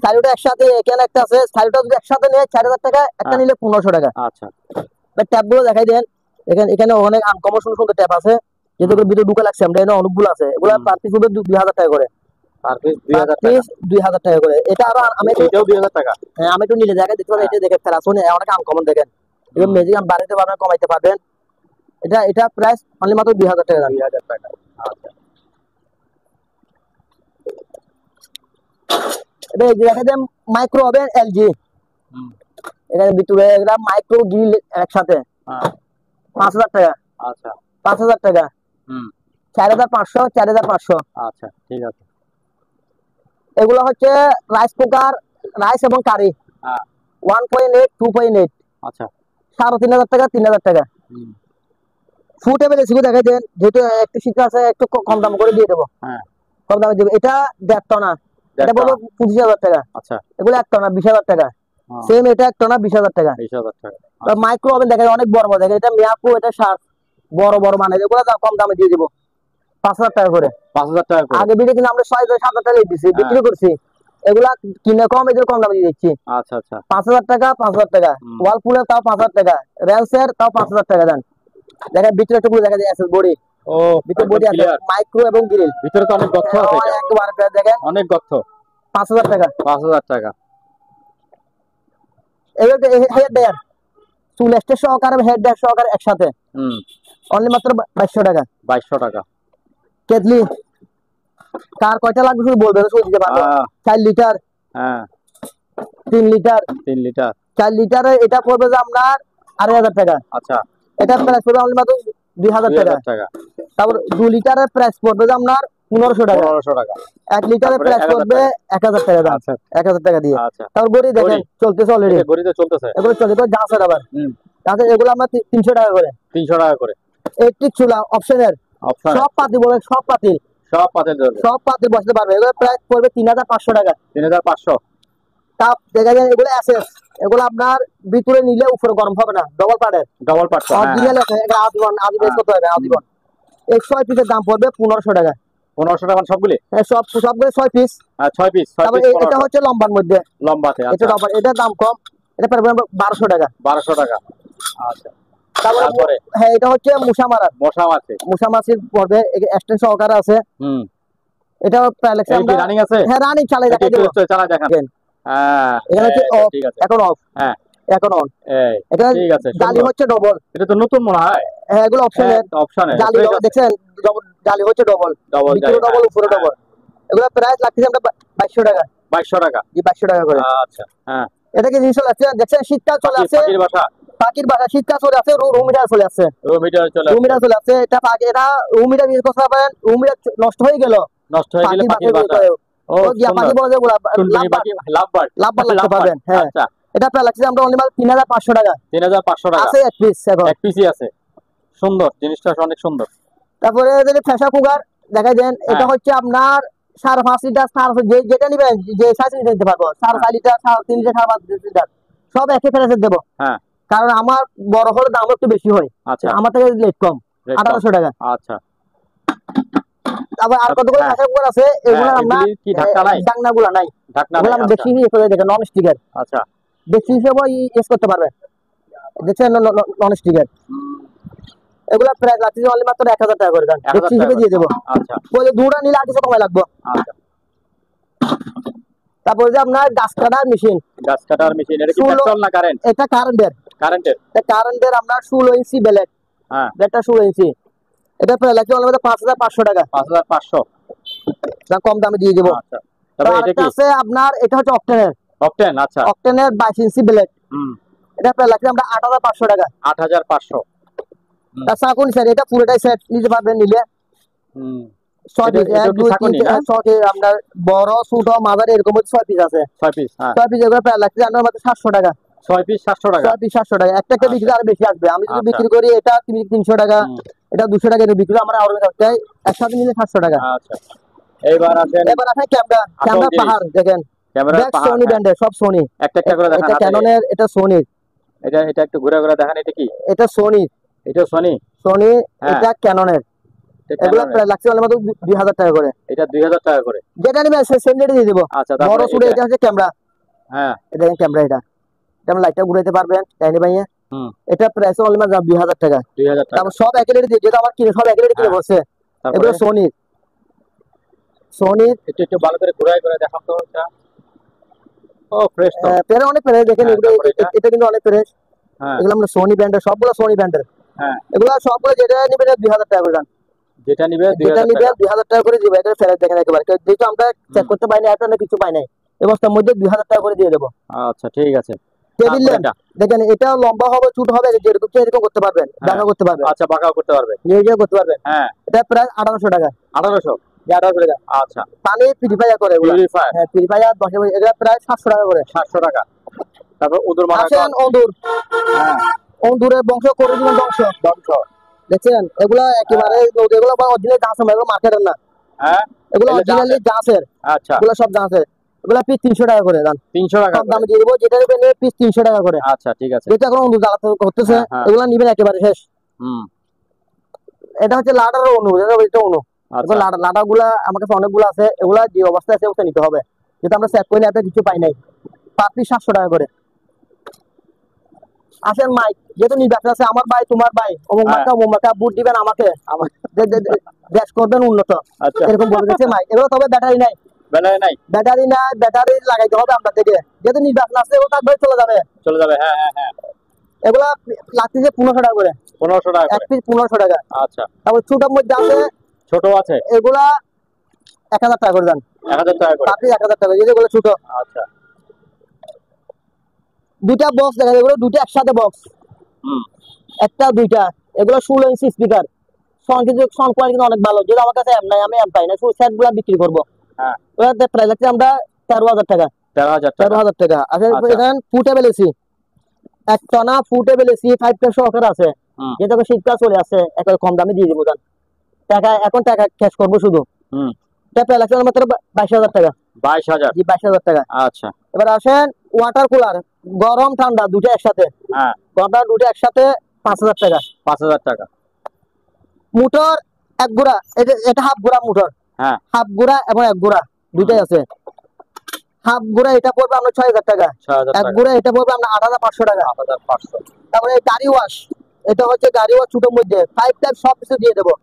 সাইডটা একসাথে, এখানে একটা আছে, সাইডটা যদি একসাথে নেয় 4000 টাকা, একটা নিলে 1500 টাকা। আচ্ছা। ট্যাপ গুলো দেখাই দেন, এখানে অনেক আনকমন সুন্দর ট্যাপ আছে, যেগুলো ভিতরে ঢুকে লাগছে, আমরা এখানে অনেকগুলো আছে, এগুলো পার পিস হবে 2000 টাকা করে। পার পিস 2000 টাকা করে। এটা আরো আমি, এটাও 2000 টাকা। হ্যাঁ, আমি একটু নিলে জায়গায় দেখতে পারেন, এটা দেখে প্যারাসোনিক অনেক আনকমন দেখেন, এগুলো ম্যাজিক আমি বাড়িতে পারবেন, কমাইতে পারবেন। এটা প্রাইস অনলি মাত্র 2000 টাকা। 2000 টাকা। আচ্ছা। এটা দেখা যায় মাইক্রো ওভেন এলজি, এখানে ভিতরে এগুলা মাইক্রো গ্রিল একসাথে 5000 টাকা। আচ্ছা। 5000 টাকা। 4500, 4500। আচ্ছা, ঠিক আছে। এগুলো হচ্ছে রাইস কুকার, রাইস এবং কারি, 1.8, 2.8। আচ্ছা। 3500 টাকা, 3000 টাকা। ফুড এভেল এসিগুলো দেখাই দেন, যেহেতু একটু শীত আছে, একটু কম দাম করে দিয়ে দেবো। কম দামে দেবো। এটা 1.5 টনা, এটা বলবো 25000 টাকা। আচ্ছা। এগুলো 1 টনা 20000 টাকা। সেম এটা 1 টনা 20000 টাকা। 20000 টাকা। মাইক্রো ওভেন দেখেন, অনেক বড় বড় দেখেন, এটা মিয়াকো, এটা শার্প, বড় বড় মানে, এগুলো কম দামে দিয়ে দেবো 5000 টাকা করে। 5000 টাকা করে। আগে ভিডিও কিন্তু আমরা 6000 টাকা দিচ্ছি, বিক্রি করছি, এগুলা কিনে কম, এগুলো কম দামে দিয়ে দিচ্ছি। আচ্ছা, আচ্ছা। 5000 টাকা, 5000 টাকা। ওয়ালপুলের তাও 5000 টাকা, রেলসের তাও 5000 টাকা দেন। দেখেন ভিতরে একটু দেখা যায় এসএস বডি, ও ভিতরে বডি আছে, মাইক্রো এবং গ্রিল, ভিতরে তো অনেক গর্ত আছে, এটা একবার দেখেন, অনেক গর্ত। 5000 টাকা। 5000 টাকা। এবার হেড ড্রায়ার, চুল স্টেট সহকারে, হেড ড্রায়ার সহকারে একসাথে, অনলি মাত্র 2200 টাকা। 2200 টাকা। কেটলি, কার কয়টা লাগবে শুধু বলবেন, শুধু দিতে পারবো। 4 লিটার, হ্যাঁ, 3 লিটার, 3 লিটার। 4 লিটারে এটা পড়বে যে আপনার 2500 টাকা। আচ্ছা। এটা প্রাইস পড়বে অনলি মাত্র 2000 টাকা। তারপর 2 লিটারের প্রাইস পড়বে যে আপনার 1500 টাকা। 1500 টাকা। 1 লিটারের প্রাইস পড়বে 1000 টাকা দাম। আচ্ছা, 1000 টাকা দিয়ে। আচ্ছা। তারপর গড়ি দেখেন চলতেছে অলরেডি, গড়িতে চলতেছে, এগুলো চলতে তো জাসের আবার, তাহলে এগুলো আমরা 300 টাকা করে। 300 টাকা করে। ইলেকট্রিক চুলা অপশনের, সব পাতিল বলে, সব পাতিল, সব পাতিল বসতে পারবে, এগুলো প্রাইস পড়বে 3500 টাকা। 3500। তাপ দেখা যায়, এগুলো এসএস, এগুলো আপনার ভিতরে নিলে উপরে গরম হবে না, ডবল পাড়ের ডবল পাট তো, হ্যাঁ, অরিজিনাল আছে, এটা আজীবন আজীবন করতে হবে আজীবন। 100 পিসের দাম পড়বে 1500 টাকা। 1500 টাকা সবগুলি? হ্যাঁ, সবগুলো 6 পিস। 6 পিস, 6 তারপর পিস এটা 1500 হচ্ছে লম্বার মধ্যে, লম্বাতে। এটা আচ্ছা, লম্বা, এটা দাম কম, এটা পড়বে 1200 টাকা। 1200 টাকা। আচ্ছা, তারপরে তারপরে হ্যাঁ, এটা হচ্ছে মুসা মারার, মশা আছে, মুসা মাছির পড়বে, এক্সটেনশন সহকারে আছে। হুম, এটা প্রায় লাগছে এই কি আমরা, রানিং আছে? হ্যাঁ রানিং চালাই দেখাই দেব। চালা দেখান। হ্যাঁ, এখানে হচ্ছে এই অফ, ঠিক আছে, এখন অফ, হ্যাঁ, এখন অন। এই এটা ঠিক আছে, জালি সুন্দর। হচ্ছে ডবল। এটা তো নতুন মনে হয়। হ্যাঁ, এগুলো অপশনের অপশনে জালি, দেখছেন জালি হচ্ছে ডবল, ডবল ভিতরে ডবল উপরে ডবল। এগুলো প্রাইস লাগছে আমরা 2200 টাকা। 2200 টাকা, জি 2200 টাকা করে। আচ্ছা, হ্যাঁ। এটা কি জিনিস চলে আসছে, দেখছেন শীতকাল চলে আসছে, পাখির বাসা, পাখির বাসা শীতকাল চলে আসছে, রুমিটা চলে আসছে, রুমিটার চলে রুমিটা চলে আসছে। এটা পাখি, এটা রুমিটা বিশেষ কথা পাবেন, রুমিটা নষ্ট হয়ে গেল, নষ্ট হয়ে গেলে পাখির বাসা। ও গিয়া পাখি বলে যেগুলা টুনটুনি পাখি, লাভবার্ড, লাভবার্ড লাগতে পারবেন। হ্যাঁ, আচ্ছা, এটা প্রায় লাগছে আমরা অনলি মাত্র 3500 টাকা। 3500 টাকা আছে এক পিস, এখন এক পিসই আছে। সুন্দর, জিনিসটা অনেক সুন্দর। তারপরে যদি প্রেসার কুকার দেখাই দেন, এটা হচ্ছে আপনার 5.5 লিটার, যেটা নিবেন যে সাইজ নিতে পারবো, 4.5 লিটার, 3.5 লিটার, 5.5 লিটার সব একই প্রাইসে দেবো। হ্যাঁ, কারণ আমার বড় হলে দাম একটু বেশি হয়, আচ্ছা, আমার থেকে রেট কম, 1800 টাকা। আচ্ছা, তারপর আর কতগুলো প্রেসার কুকার আছে, এগুলো আমরা কি ঢাকনা নাই? ঢাকনাগুলো নাই, ঢাকনা এগুলো নাই, আমরা আচ্ছা, বেশি ইয়ে করে দেখেন, নন স্টিকার, আচ্ছা, বেশি হিসেবে ইউজ করতে পারবেন, দেখছেন নন স্টিকার। এগুলা প্রাইস লাগছে অনলি মাত্র 1000 টাকা করে দেন, 1000 বেশি হিসেবে টাকা, দিয়ে দেবো। আচ্ছা, বলে দুটা নিলে আর কিছু কমাই লাগবে। আচ্ছা। তারপরে যে আপনার গাছ কাটার মেশিন, গাছ কাটার মেশিন, এটা কি পেট্রোল না কারেন্ট? এটা কারেন্টের, কারেন্টের, এটা কারেন্টের আপনার 16 ইঞ্চি ব্লেড, হ্যাঁ, ব্লেডটা 16 ইঞ্চি। এটা প্রায় লাগছে অনলি মাত্র 5500 টাকা, 5500, কম দামে দিয়ে দেবো। আচ্ছা। তবে এটা কি আছে আপনার, এটা হচ্ছে অক্টেনের, অক্টেন? আচ্ছা, অক্টেনের 22 ইঞ্চি ব্লেড, হুম, এটা প্রায় লাগছে আমরা 8500 টাকা। 8500, তার সাকুন স্যার, এটা পুরোটাই সেট নিতে পারবেন নিলে। হুম, 6 পিস, 1 2 3 4 আপনার বড় ছোট মাঝারি এরকম 6 পিস আছে, 6 পিস, হ্যাঁ, 6 পিস। এগুলো প্রায় লাগছে আপনার মাত্র 700 টাকা। 6 পিস 700 টাকা, 6 পিস 700 টাকা। একটা বিক্রি আরো বেশি আসবে, আমি যদি বিক্রি করি এটা 300 টাকা, এটা 200 টাকা বিক্রি, আমার আরো চাই, একসাথে নিলে 700 টাকা। আচ্ছা। এবার আসেন ক্যামেরা, ক্যামেরা পাহাড় দেখেন, ক্যামেরা পাহাড়, সোনি ব্র্যান্ডের, সব সোনি, একটা করে দেখান। এটা ক্যাননের, এটা সোনির, এটা একটু ঘুরে ঘুরে দেখান। এটা কি? এটা সোনি, এটা সনি, সোনি, এটা ক্যাননের। এগুলো প্রায় লাগছে অনলি মাত্র 2000 টাকা করে। এটা 2000 টাকা করে, যেটা নিবে সেম রেটে দিয়ে দেব। আচ্ছা, বড় সুরে এটা হচ্ছে ক্যামেরা, হ্যাঁ, এটা ক্যামেরা, এটা যেমন লাইটটা ঘুরাইতে পারবেন টাইনি ভাইয়া। হুম, এটা প্রাইস অনলি মাত্র 2000 টাকা। 2000 টাকা। তারপর সব একই রেটে দিয়ে, যেটা আমার কিনে সব একই রেটে কিনে বসে। এগুলো সোনির, সোনির একটু ভালো করে ঘুরে ঘুরে দেখান তো। এটা ও ফ্রেশ তো, পেরে অনেক পেরে দেখেন, এগুলো এটা কিন্তু অনেক ফ্রেশ। হ্যাঁ, এগুলো আমরা সোনি ব্র্যান্ডের, সবগুলো সোনি ব্র্যান্ডের। হ্যাঁ, এগুলো সবগুলো যেটা নিবেন 2000 টাকা করে দান, যেটা নিবে যেটা নিবেন 2000 টাকা করে দিবে। এটা ফেরত দেখেন একেবারে, যেহেতু আমরা চেক করতে পাইনি, এটা কিছু পাই নাই, এই বস্তার মধ্যে 2000 টাকা করে দিয়ে দেবো। আচ্ছা, ঠিক আছে। টেবিল ল্যাম্প দেখেন, এটা লম্বা হবে ছোট হবে, যেরকম এরকম করতে পারবেন, বাঁকা করতে পারবেন। আচ্ছা, বাঁকাও করতে পারবে, নিজে করতে পারবেন। হ্যাঁ, এটা প্রায় 1800 টাকা। 1800, 1800 টাকা। আচ্ছা। পানি পিউরিফায়ার করে, পিউরিফায়ার, হ্যাঁ পিউরিফায়ার 10 এটা প্রায় 700 টাকা করে। 700 টাকা। তারপর উদুর মারা আসেন অন্দুর, হ্যাঁ, অন্দুরের বংশ করে দিবেন, বংশ দেখছেন, এগুলা একেবারে এগুলো অরিজিনাল গাছ, এগুলো মার্কেটের না, হ্যাঁ, এগুলো অরিজিনালি গাছের। আচ্ছা, এগুলো সব গাছের, এগুলো পিস 300 টাকা করে দাম, 300 টাকা কম দামে দিয়ে দেবো। যেটা নেবেন পিস 300 টাকা করে। আচ্ছা, ঠিক আছে। যেটা এখন অন্দুর জ্বালাতে করতেছে, এগুলো নিবেন একেবারে শেষ। হুম, এটা হচ্ছে লাডার অনু, এটা অনু। লাডা গুলা আমার কাছে অনেকগুলো আছে, এগুলা যে অবস্থায় আছে ওটা নিতে হবে, যেটা আমরা চেক করি না, এটা কিছু পাই নাই। পার পিস 700 টাকা করে। আসেন মাইক, যেহেতু নির্বাচন আছে, আমার ভাই তোমার ভাই, অমুক মার্কা ভোট দিবেন আমাকে, দেশ করবেন উন্নত, এরকম বলে দিচ্ছে মাইক। এগুলো তবে ব্যাটারি নাই, ব্যাটারি নাই, ব্যাটারি লাগাইতে হবে আমরা থেকে, যেহেতু নির্বাচন আছে, ও থাকবে চলে যাবে, হ্যাঁ, হ্যাঁ, হ্যাঁ। এগুলা লাগতেছে 1500 টাকা করে, 1500 টাকা এক পিস 1500 টাকা। আচ্ছা, তারপর ছোটোর মধ্যে আছে, ছোট আছে, এগুলা 1000 টাকা করে দেন, 1000 টাকা করে, 1000 টাকা, যেগুলো ছোট। আচ্ছা, দুইটা বক্স দেখা যায়, এগুলো দুইটা একসাথে বক্স, একটা দুইটা, এগুলো 16 ইঞ্চি স্পিকার, সাউন্ড কিন্তু সাউন্ড কোয়ালিটি কিন্তু অনেক ভালো, যেটা আমার কাছে এম নাই, আমি এম পাই না, সেট গুলা বিক্রি করবো। হ্যাঁ, ওটা প্রাইস লাগছে আমরা 13000 টাকা, 13000 টাকা। আচ্ছা, এখানে ফুটেবল এসি, একটানা ফুটেবল এসি 5 টাকা সহকারে আছে, যেটা শীতকাল চলে আসছে, একটা কম দামে দিয়ে দিব। টাকা এখন টাকা ক্যাশ করবো শুধু, এটা প্রায় লাগছে মাত্র 22000 টাকা। 22000, জি 22000 টাকা। আচ্ছা। এবার আসেন ওয়াটার কুলার, গরম ঠান্ডা দুটো একসাথে। হ্যাঁ, গরম দুটো একসাথে 5,000 টাকা। 5,000 টাকা। মোটর এক গুড়া, এটা হাফ গুড়া মোটর। হ্যাঁ, হাফ গুড়া এবং এক গুড়া দুইটাই আছে। হাফ গুড়া এটা পড়বে আপনার 6,000 টাকা। 6,000 এক টাকা। গুড়া এটা পড়বে আপনার 8,500 টাকা। 8,500। তারপরে গাড়ি ওয়াশ, এটা হচ্ছে গাড়ি ওয়াশ ছোটোর মধ্যে 5 টাইপ সব কিছু দিয়ে দেবো।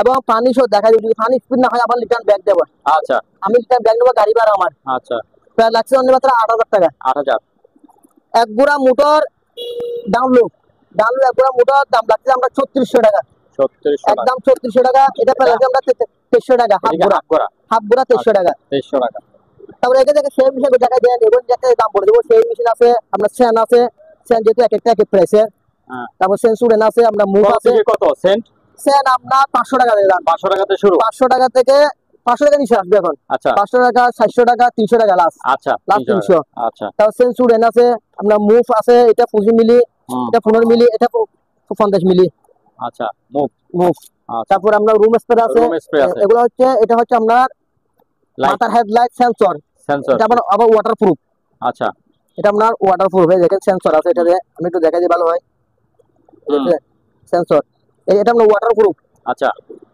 এবং পানি সহ দেখা যায়, যদি পানি স্পিড না হয় আবার রিটার্ন ব্যাগ দেবো। আচ্ছা আমি রিটার্ন ব্যাগ নেবো, গাড়ি ভাড়া আমার। আচ্ছা, প্রায় লাগছে অন্য মাত্র 8,000 টাকা। 8,000। এক গুড়া মোটর ডাউনলোড এক গুড়া মোটর দাম লাগছে আমরা 3,400 টাকা। 3600 টাকা। একদম 3,400 টাকা। এটা প্রায় লাগছে আমরা 3,300 টাকা। হাফ এদিকে গুড়া, হাফ করা। হাফ গুড়া 3,300 টাকা। 2300 টাকা। তারপরে এখানে থেকে সেম হিসেবে দেখা দেন, এবং একটা দাম বলে দেবো। সেই মেশিন আছে, আপনার সেন আছে। সেন যেহেতু এক একটা এক এক প্রাইসের। হ্যাঁ, তারপর সেন স্টুডেন্ট আছে, আমরা মুভ কত আছে। থেকে কত সেন্ট? সেন আপনার 500 টাকা দিয়ে দাম। 500 টাকাতে শুরু। 500 টাকা থেকে 500 টাকা নিচে আসবে এখন। আচ্ছা 500 টাকা, 400 টাকা, 300 টাকা লাস্ট। আচ্ছা, লাস্ট 300 300। টাকা। আচ্ছা। তারপর সেন স্টুডেন্ট আছে, আপনার মুভ আছে। এটা 25 মিলি, এটা 15 মিলি, এটা 50 মিলি। আচ্ছা, মুভ। মুভ। আচ্ছা, তারপর আমরা রুম স্প্রে আছে। রুম স্প্রে আছে। এগুলো হচ্ছে, এটা হচ্ছে আপনার লাইট মাথার হেডলাইট সেন্সর। সেন্সর। এটা আবার ওয়াটারপ্রুফ। আচ্ছা, এটা আপনার ওয়াটারপ্রুফ, দেখেন সেন্সর আছে এটাতে। আমি একটু দেখাই দিই ভালো হয়। সেন্সর, এটা আপনার ওয়াটারপ্রুফ। আচ্ছা,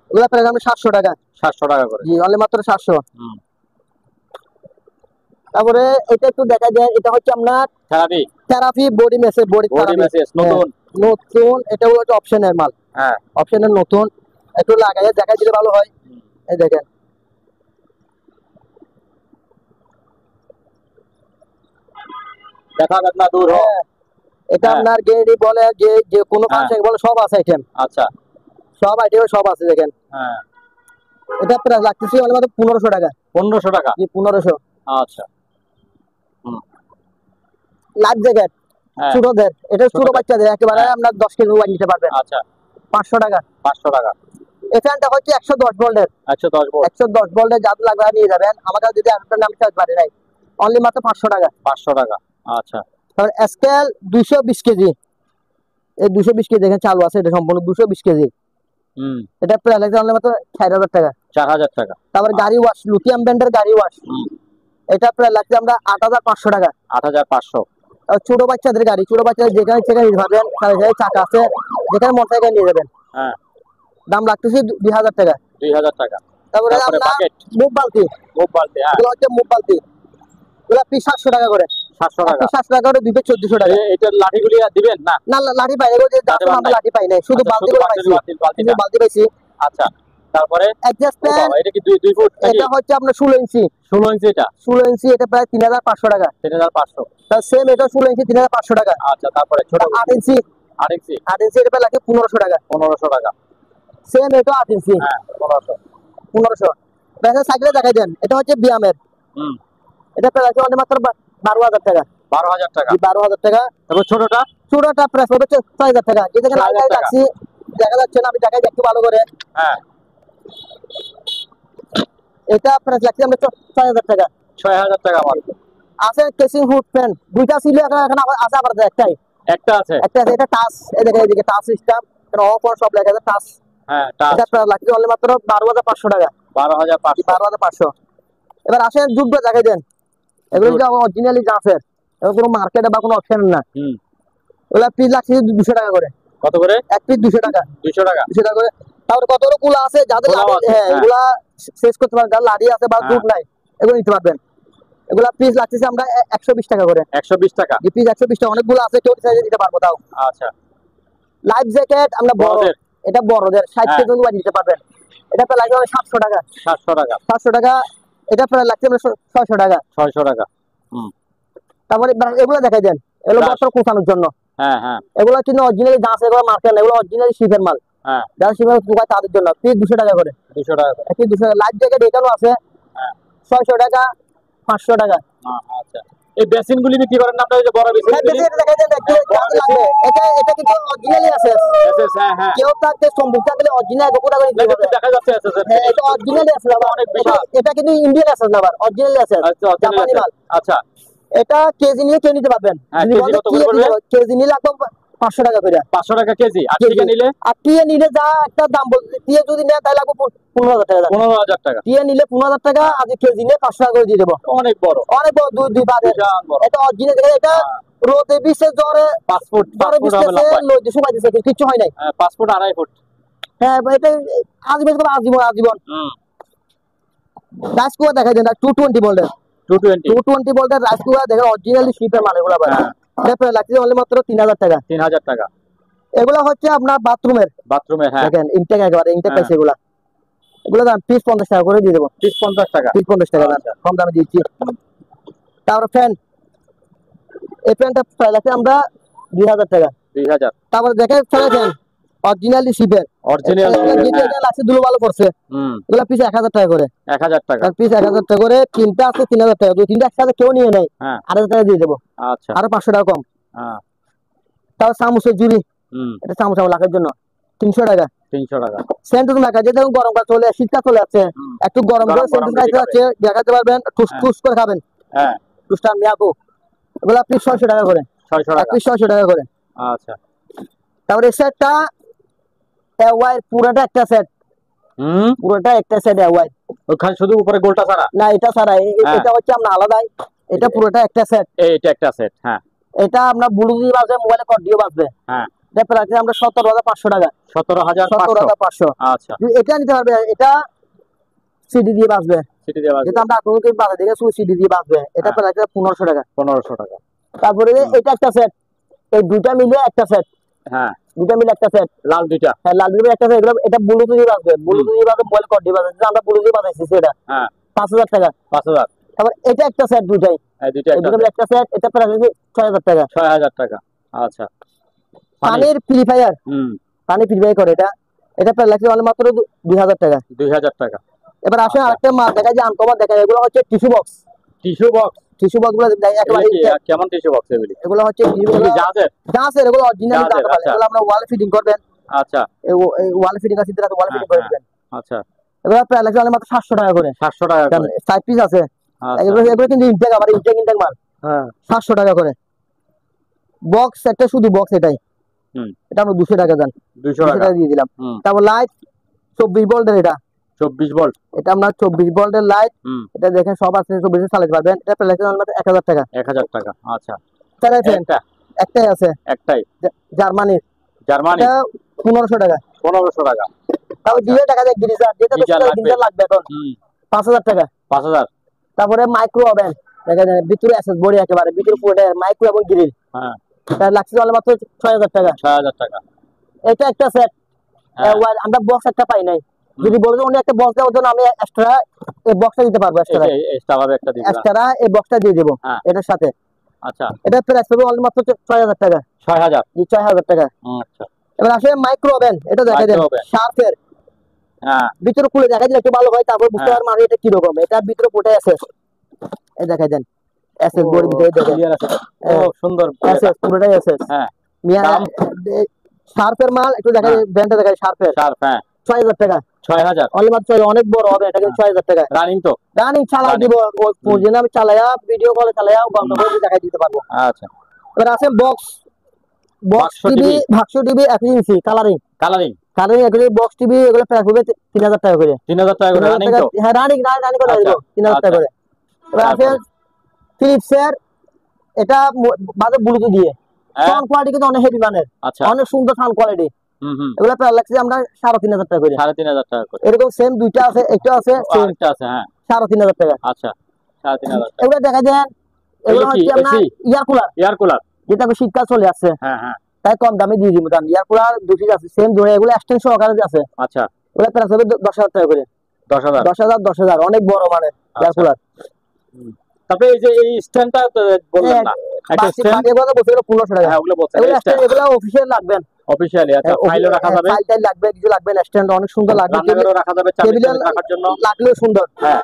এগুলো প্রাইস আমরা 700 টাকা। 700 টাকা করে। জি, অনলি মাত্র 700। হুম। তারপরে এটা একটু দেখা যায়, এটা হচ্ছে আপনার therapy. Therapy body message, body body message নতুন। নতুন, এটা হচ্ছে অপশনের মাল। হ্যাঁ, অপশনের নতুন। একটু লাগাইয়ে দেখাই দিলে ভালো হয়। এই দেখেন, দেখা যাক না দূর হোক। এটা হ্যাঁ। আপনার গেড়ি বলে, যে যে কোনো হ্যাঁ। ফাংশন বলে সব আছে আইটেম। আচ্ছা। সব আইটেম সব আছে দেখেন। হ্যাঁ, এটা প্রাইস লাগতেছে অনলি মাত্র 1,500 টাকা। 1500 টাকা। জি, 1,500। আচ্ছা। হুম। লাইফ জ্যাকেট হ্যাঁ, ছোটদের, এটা ছোট ছোটদের। বাচ্চাদের একেবারে হ্যাঁ। আপনার 10 কেজি ওয়াট নিতে পারবেন। আচ্ছা, 500 টাকা। 500 টাকা। এখানটা হচ্ছে 110 ভোল্টের। 110 ভোল্ট। 110 ভোল্টের যাদের লাগবে নিয়ে যাবেন। আমার কাছে যদি আপনার নাম চার্জ পারে নাই, অনলি মাত্র 500 টাকা। 500 টাকা। আচ্ছা। তারপর স্কেল 220 কেজি। এই 220 কেজি দেখেন চালু আছে, এটা সম্পূর্ণ 220 কেজি। হুম। এটা প্রায় লাগছে অনলি মাত্র 6000 টাকা। 4000 টাকা। তারপর গাড়ি ওয়াশ, লিথিয়াম ব্র্যান্ডের গাড়ি ওয়াশ, হুম। এটা প্রায় লাগছে আমরা 8,500 টাকা। 8,500। আর ছোট বাচ্চাদের গাড়ি, ছোট বাচ্চাদের যেখানে সেখানে নিতে পারবেন, চাকা আছে, যেখানে মোটরসাইকেল নিয়ে যাবেন। হ্যাঁ, দাম লাগতেছে 2,000 টাকা। 2000 টাকা। তারপরে তারপরে আপনার বাকেট। মুভ বালতি, মুভ বালতি। হ্যাঁ, এগুলো হচ্ছে মুভ বালতি। এগুলো পিস 700 টাকা করে। 700 টাকা। 700 টাকা করে, 2,400 টাকা। এটার লাঠিগুলি আর দিবেন না? না, লাঠি পাই, এগুলো যে লাঠি আমরা বানাই। লাঠি পাই নাই, শুধু আচ্ছা, বালতি শুধু গুলো বালতি, পাইছি। বালতিটা। বালতি পাইছি। আচ্ছা, তারপরে অ্যাডজাস্ট ও ফ্যান, বাবা, এটা কি 2 ফুট নাকি? এটা হচ্ছে আপনার 16 ইঞ্চি। 16 ইঞ্চি এটা? 16 ইঞ্চি, এটা প্রায় 3,500 টাকা। 3500। তার সেম এটা 16 ইঞ্চি, 3,500 টাকা। আচ্ছা, তারপরে ছোট 8 ইঞ্চি, 8 ইঞ্চি। 8 ইঞ্চি এটা প্রায় লাগে 1,500 টাকা। 1500 টাকা। সেম এটা 8 ইঞ্চি, হ্যাঁ, 1500। 1,500। ব্যাসের সাইকেলে দেখাই দেন, এটা হচ্ছে ব্যায়ামের। হুম। এটা প্রায় লাগে মাত্র 12,000 টাকা। 12000 টাকা। 12,000 টাকা। তারপর ছোটটা? ছোটটা প্রাইস হবে 6,000 টাকা। যে দেখেন 6,000 লাইট টাকা। রাখছি, দেখা যাচ্ছে না, আমি দেখাই একটু ভালো করে। হ্যাঁ, এটা প্রাইস লাগছে আমরা 6,000 টাকা। 6000 টাকা মাত্র। আছে কেসিং হুড ফ্যান, দুইটা ছিল, এখন আছে আবার একটাই। একটা আছে? একটা আছে, এটা টাচ, এই দেখেন এদিকে টাচ সিস্টেম, এখানে অফ অন সব লেখা আছে, টাচ। হ্যাঁ, টাচ। এটা প্রাইস লাগছে অনলি মাত্র 12,500 টাকা। 12500। 12,500। এবার আসেন যুগ দেখাই দেন, এগুলো যে অরিজিনালি যা আছে, এগুলো কোনো মার্কেটে বা কোনো অপশন না। হুম। ওগুলা পিস লাগছে 200 টাকা করে। কত করে? এক পিস 200 টাকা। 200 টাকা। 200 টাকা করে। তারপরে কতগুলো কুলা আছে যাদের কুলাও লাঠি, আছে, হ্যাঁ, হ্যাঁ। এগুলা শেষ করতে পারবেন, যার লাঠি আছে বা হ্যাঁ। দুধ নাই, এগুলো নিতে পারবেন। এগুলা পিস লাগতেছে আমরা 120 টাকা করে। 120 টাকা। এই পিস 120 টাকা, অনেকগুলো আছে, কেউ চাইলে দিতে পারবো তাও। আচ্ছা। লাইফ জ্যাকেট আমরা বড়, বড়দের? এটা বড়দের 60 হ্যাঁ। কেজি নিতে পারবেন। এটা প্রায় লাগবে 700 টাকা। 700 টাকা। 700 টাকা। এটা প্রায় লাগছে আমরা 600 টাকা। 600 টাকা। হুম। তারপরে এগুলো দেখাই দেন, এগুলো Brush। বস্ত্র কুচানোর জন্য। হ্যাঁ, হ্যাঁ, এগুলো কিন্তু অরিজিনালি যা আছে, এগুলো মার্কেট না, এগুলো অরিজিনালি শিপের মাল। হ্যাঁ। যারা শিপের কুকায় তাদের জন্য পিস 200 টাকা করে। 200 টাকা করে। একটি 200 লাইফ জ্যাকেট এখানেও আছে, হ্যাঁ। 600 টাকা, 500 টাকা। আচ্ছা, এই বেসিনগুলি বিক্রি করেন না আপনারা? এই যে বড় হ্যাঁ, বেসিনগুলি? এটা দেখাই দেন, একটু বড় কাজে লাগবে। এটা কিন্তু অরিজিনালি আছে। এসএস। হ্যাঁ, হ্যাঁ। কেউ থাকতে সম্ভব থাকলে অরিজিনাল গোটা করে দিতে দেখতে হবে। দেখা যাচ্ছে এসএস এর। হ্যাঁ, এটা অরিজিনালি আছে না, অনেক বিশাল। এটা কিন্তু ইন্ডিয়ান আছে না, আবার অরিজিনালি আছে, আচ্ছা, অরিজিনাল জাপানি আছে। মাল। আচ্ছা। এটা কেজি নিয়ে কেউ নিতে পারবেন। হ্যাঁ, যদি কেজি বলে কত কি করে পড়বে? কেজি নিলে একদম 500 টাকা করে। 500 টাকা কেজি। আর কেজি। টিকে নিলে? আর টিয়ে নিলে যা একটা দাম বলছে, টিয়ে যদি নেয় তাহলে লাগবে 15,000 টাকা দাম। 15000 টাকা। টিয়ে নিলে 15,000 টাকা, আর কেজি নিয়ে 500 টাকা করে দিয়ে দেবো। অনেক বড়। অনেক বড়, দুই বারের। বিশাল বড়। এটা অরিজিনাল, এটা রোদে বিছে জ্বরে পাসপোর্ট জ্বরে পাসপোর্ট হবে বিছে লম্বা। লইতে সময় দিছে কিছু হয় নাই। Passport 2.5 foot. হ্যাঁ এটা আজীবন করে আজীবন আজীবন। রাইস কুকার দেখাই দেন 220 ভোল্টের 220 ভোল্টের রাইস কুকার দেখেন অরিজিনালি শিপের মাল এগুলো ভাই। হ্যাঁ। এটা প্রায় লাগছে অনলি মাত্র 3000 টাকা। 3000 টাকা। এগুলো হচ্ছে আপনার বাথরুমের হ্যাঁ দেখেন ইনটেক একেবারে ইনটেক হ্যাঁ। পাইছে এগুলো। এগুলো দাম পিস 50 টাকা করে দিয়ে দেবো। পিস 50 টাকা। পিস 50 টাকা দাম আচ্ছা। কম দামে দিচ্ছি। তারপর ফ্যান, এই ফ্যানটা প্রায় লাগছে আমরা 2000 টাকা। 2000। তারপর দেখেন ফ্যান অরিজিনালি শিপের অরিজিনাল যেটা লাগছে দুলো ভালো পড়ছে এগুলো পিস 1000 টাকা করে। 1000 টাকা। আর পিস 1000 টাকা করে, তিনটা আছে 3000 টাকা। দুই তিনটা একসাথে কেউ নিয়ে নেয় হ্যাঁ 8000 টাকা দিয়ে দেবো। আচ্ছা। আরো 500 টাকা কম। হ্যাঁ তারপর চামচের জুড়ি, এটা চামচ লাখের জন্য 300 টাকা। 300 টাকা। সেন্টুস মাখা যে দেখুন গরমকাল চলে শীতকাল চলে আসছে, একটু গরম করে সেন্টুস খাইতে আছে দেখাতে পারবেন, টুস টুস করে খাবেন। হ্যাঁ টুসটা মিয়াকো এগুলো পিস 600 টাকা করে। 600 টাকা। পিস 600 টাকা করে। আচ্ছা। তারপরে সেটটা এওয়াই পুরোটা একটা সেট, পুরোটা একটা সেট এওয়াই। ওখানে শুধু উপরে গোলটা ছাড়া? না এটা ছাড়া, এটা হচ্ছে আপনার আলাদাই। এটা পুরোটা একটা সেট। এইটা একটা সেট। হ্যাঁ এটা আপনার ব্লুটুথ বাজবে, মোবাইলে কল দিয়ে বাজবে। হ্যাঁ এটা প্রাইস আমরা 17,500 টাকা। 17,500। আচ্ছা। এটা নিতে পারবে, এটা সিডি দিয়ে বাজবে। সিটি দিয়ে বাজবে। যেটা আমরা আপনাকে বাজে দেখে সিডি দিয়ে বাজবে। এটা প্রাইস 1500 টাকা। 1500 টাকা। তারপরে এটা একটা সেট, এই দুইটা মিলে একটা সেট। হ্যাঁ দুইটা মিলে একটা সেট, লাল দুইটা। হ্যাঁ লাল দুইটা একটা সেট। এটা ব্লুটুথ দিয়ে বাজবে, ব্লুটুথ দিয়ে বাজবে, মোবাইল কল দিয়ে বাজবে। যেটা আমরা ব্লুটুথ দিয়ে বাজাইছি সেটা হ্যাঁ 5000 টাকা। 5000। তারপর এটা একটা সেট, দুইটাই এই দুইটা এই দুটো মিলে একটা সেট। এটা প্রাইস 6000 টাকা। 6000 টাকা। আচ্ছা। পানির পিউরিফায়ার, পানি পিউরিফাই করে এটা, এটা প্রায় লাগছে মাত্র 2000 টাকা। 2000 টাকা। এবার আসলে আরেকটা মাল দেখা যায় আনকমন দেখা যায়, এগুলো হচ্ছে tissue box. Tissue box? Tissue box গুলো একেবারে কেমন টিস্যু বক্স এগুলি? এগুলো হচ্ছে জাহাজের, এগুলো অরিজিনাল জাহাজ। এগুলো আমরা ওয়াল ফিটিং করবেন। আচ্ছা। এই ওয়াল ফিটিং আছে, যেটা ওয়াল ফিটিং করে দিবেন। আচ্ছা। এগুলো প্রায় লাগছে মাত্র 700 টাকা করে। 700 টাকা করে। 5 পিস আছে। এগুলো কিন্তু ইনটেক, আবার ইনটেক মাল। হ্যাঁ 700 টাকা করে বক্স একটা, শুধু বক্স এটাই। এটা আমরা 200 টাকা দেন, 200 টাকা দিয়ে দিলাম। তারপর লাইট 24 ভোল্টের, এটা 24 ভোল্ট। এটা আমরা 24 ভোল্টের লাইট। এটা দেখেন সব আছে, 24 চালাতে পারবেন। এটা প্রায় লাগছে 1000 টাকা। 1000 টাকা। আচ্ছা। তাহলে একটাই আছে, একটাই জার্মানির। জার্মানি। এটা 1500 টাকা। 1500 টাকা। তারপর দিয়ে টাকা দেয় গিজার, যেটা গিজার লাগবে এখন 5000 টাকা। 5000। তারপরে মাইক্রো ওভেন দেখা যায়, ভিতরে অ্যাসেস বডি একেবারে ভিতরে পুরোটা মাইক্রো এবং গ্রিল। হ্যাঁ এটা লাগছে মাত্র 6000 টাকা। 6000 টাকা। এটা একটা সেট। আমরা বক্স একটা পাই নাই, যদি বলতে উনি একটা বক্স দেওয়ার জন্য আমি এক্সট্রা এই বক্সটা দিতে পারবো। এক্সট্রা এই বক্সটা দিয়ে দেবো এটার সাথে। আচ্ছা। এটা প্রাইস হবে অনলি মাত্র 6000 টাকা। 6000? 6000 টাকা। আচ্ছা। এবার আসলে মাইক্রো ওভেন, এটা দেখা দেন শার্পের। হ্যাঁ ভিতরে খুলে দেখা দিলে একটু ভালো হয়, তারপর বুঝতে পারবেন মানে এটা কি রকম। এটার ভিতরে পুরোটা এসএস, এই দেখা দেন এসএস বডি ভিতরে দেখেন। ও সুন্দর এসএস, পুরোটাই এসএস। হ্যাঁ মিয়া শার্পের মাল একটু দেখা যায়, ব্র্যান্ডটা দেখা যায় শার্পের। শার্প। হ্যাঁ 6000 টাকা। 6000 অনলি মাত্র। অনেক বড় হবে এটা, কিন্তু 6000 টাকা। রানিং তো? রানিং চালাই দিব, ওই জন্য আমি চালায়া ভিডিও কলে চালায়া গন্ধ করে দেখাই দিতে পারবো। আচ্ছা। এবার আছে বক্স, বক্স টিভি, ভাক্স টিভি 1 ইঞ্চি কালারিং। কালারিং 1 ইঞ্চি বক্স টিভি, এগুলো প্রাইস হবে 3000 টাকা করে। 3000 টাকা করে রানিং তো? হ্যাঁ রানিং করে দিব 3000 টাকা করে। এবার আছে ফিলিপসের, এটা বাজে ব্লুটুথ দিয়ে, সাউন্ড কোয়ালিটি কিন্তু অনেক হেভি মানের। আচ্ছা। অনেক সুন্দর সাউন্ড কোয়ালিটি। এগুলো প্রায় লাগছে আমরা 3500 টাকা করে। 3500 টাকা করে। এরকম সেম দুইটা আছে, একটা আছে সেম, একটা আছে। হ্যাঁ 3500 টাকা। আচ্ছা 3500 টাকা। এগুলো দেখা যায়, এগুলো হচ্ছে আপনার ইয়ার কুলার, যেটা শীতকাল চলে আসছে। হ্যাঁ হ্যাঁ তাই কম দামে দিয়ে দিব। দাম ইয়ার কুলার 2 পিস আছে সেম ধরে, এগুলো এক্সটেনশন সহকারে আছে। আচ্ছা। এগুলো প্রাইস হবে 10000 টাকা করে। 10000 অনেক বড় মানে ইয়ার কুলার। তারপরে এই যে এই স্ট্যান্ডটা বললেন না, একটা স্ট্যান্ড এগুলো বলতে 1500 টাকা। হ্যাঁ ওগুলো বলছেন, এগুলো অফিশিয়াল লাগবেন। অফিশিয়ালি? আচ্ছা। ফাইলও রাখা যাবে, ফাইল লাগবে, কিছু লাগবে, স্ট্যান্ড অনেক সুন্দর লাগবে, টেবিলও রাখা যাবে, টেবিল রাখার জন্য লাগলেও সুন্দর। হ্যাঁ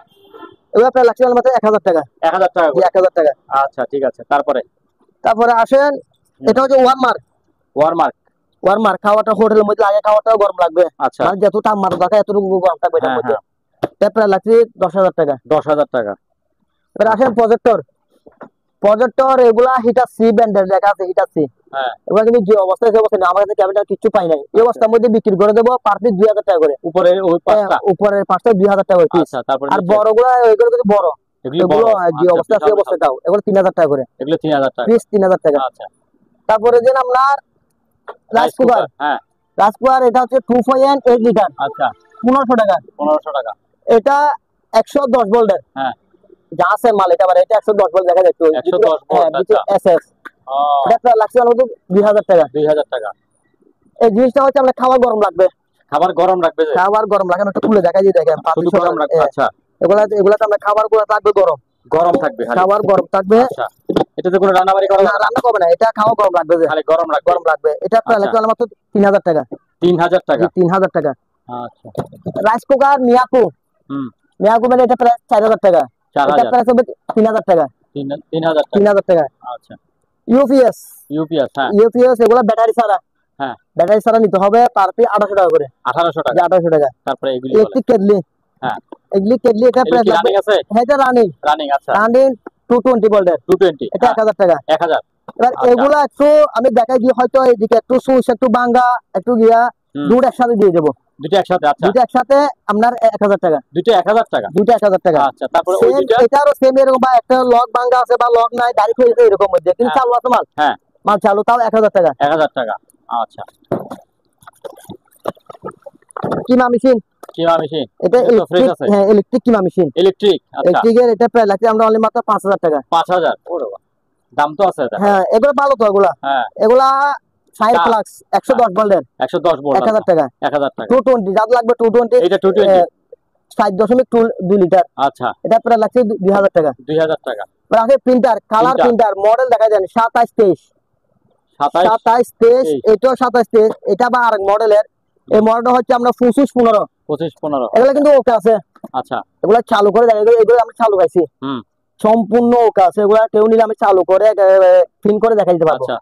এগুলো প্রায় লাগছে মাত্র 1000 টাকা। 1000 টাকা? 1000 টাকা। আচ্ছা ঠিক আছে। তারপরে আসেন, এটা হচ্ছে ওয়ারমার্ক খাওয়াটা হোটেলের মধ্যে লাগে, খাওয়াটাও গরম লাগবে। আচ্ছা। মানে যত তাপমাত্রা দরকার এতটুকু গরম থাকবে এটার মধ্যে। এটা প্রায় লাগছে 10000 টাকা। 10000 টাকা। এবার আসেন প্রজেক্টর, এগুলা হিটাচি ব্র্যান্ডের লেখা আছে, হিটাচি। হ্যাঁ এগুলা কিন্তু যে অবস্থায় আছে অবস্থা, আমার কাছে ক্যাবিনেট কিছু পাই নাই, এই অবস্থার মধ্যে বিক্রি করে দেবো পার পিস 2000 টাকা করে। উপরের পাঁচটা 2000 টাকা করে। আচ্ছা। তারপরে আর বড়গুলা, এগুলো কিন্তু বড় এগুলো এগুলো বড়, যে আচ্ছা, অবস্থা আছে বিশাল অবস্থা দাও, এগুলো 3000 টাকা করে এগুলো 3000 টাকা পিস, 3000 টাকা। আচ্ছা। তারপরে দেন আপনার রাইস কুকার, হ্যাঁ রাইস কুকার এটা হচ্ছে 2.8 লিটার, আচ্ছা 1500 টাকা। 1500 টাকা এটা 110 ভোল্টের, হ্যাঁ যা আছে মাল এটা মানে এটা 110 ভোল্ট দেখা যাচ্ছে 110 ভোল্ট আচ্ছা এসএস। ও এটা লাগছে হলো 2000 টাকা। 2000 টাকা। এই জিনিসটা হচ্ছে আমরা খাবার গরম লাগবে, খাবার গরম রাখবে যে খাবার গরম রাখেন, একটু খুলে দেখা যায় দেখেন শুধু গরম রাখবে আচ্ছা এগুলাতে আমরা খাবার গুলো থাকবে গরম, গরম থাকবে খালি খাবার গরম থাকবে। আচ্ছা এটাতে কোনো রান্না বাড়ি করা না রান্না করবে না, এটা খাওয়া গরম লাগবে যে, খালি গরম রাখবে গরম লাগবে। এটা আচ্ছা। লাগবে মাত্র 3000 টাকা। 3000 টাকা 3000 টাকা। আচ্ছা রাইস কুকার মিয়াকো, হুম মিয়াকো মানে এটা প্রায় 4000 টাকা, এটা 4000 প্রাইস হবে 3000 টাকা। 3000 টাকা 3000 টাকা। আচ্ছা ইউপিএস, ইউপিএস হ্যাঁ ইউপিএস এগুলো ব্যাটারি ছাড়া, হ্যাঁ ব্যাটারি ছাড়া নিতে হবে পার পিস 1800 টাকা করে, 1800 টাকা 1800 টাকা। তারপরে এগুলি বলে ইলেকট্রিক কেটলি, হ্যাঁ ইলেকট্রিক কেটলি এটা এগুলি প্রাইস কি লাগবে, রানিং আছে হ্যাঁ এটা রানিং, রানিং আচ্ছা রানিং 220 ভোল্টের, 220 এটা 1000 টাকা। 1000 এবার আচ্ছা। এগুলো একটু আমি দেখাই দিই, হয়তো এইদিকে একটু সুইচ একটু ভাঙ্গা একটু গিয়া হুম। দুটো একসাথে দিয়ে দেবো, দুটো একসাথে আচ্ছা দুটো একসাথে আপনার 1000 টাকা, দুটো 1000 টাকা দুটো 1000 টাকা। আচ্ছা তারপরে ওই সেম দুটো এটারও সেম এরকম, বা একটা লক ভাঙ্গা আছে বা লক নাই ডাইরেক্ট হয়ে গেছে এরকম মধ্যে, কিন্তু হ্যাঁ। চালু আছে মাল, হ্যাঁ মাল চালু, তাও 1000 টাকা। 1000 টাকা আচ্ছা কিমা মেশিন, কিমা মেশিন এটা এটা তো ফ্রেশ ইলেকট্রিক, আছে হ্যাঁ ইলেকট্রিক কিমা মেশিন, ইলেকট্রিক আচ্ছা ইলেকট্রিকের এটা প্রায় লাগছে আমরা অনলি মাত্র 5000 টাকা। 5000 ওরে বাবা দাম তো আছে এটা হ্যাঁ এগুলো ভালো তো, এগুলা হ্যাঁ এগুলা 60 তা- প্লাস 110 ভোল্টের, 110 ভোল্ট 1000 টাকা। 1000 টাকা 220 যার লাগবে 220, এটা 220 60.2 লিটার, আচ্ছা এটা প্রায় লাগছে 2000 টাকা। 2000 টাকা আছে printer, colour Printer। Printer, model দেখা যায় 27 23, 27 27 23, এটাও 27 23, এটা বা আরেক মডেলের। এই মডেলটা হচ্ছে আমরা 25 15, 25 15 এগুলো কিন্তু ওকে আছে, আচ্ছা এগুলো চালু করে দেখা যায়, এগুলো আমি চালু খাইছি হুম সম্পূর্ণ ওকে আছে, এগুলো কেউ নিলে আমি চালু করে ফিন করে দেখা দিতে পারবো। আচ্ছা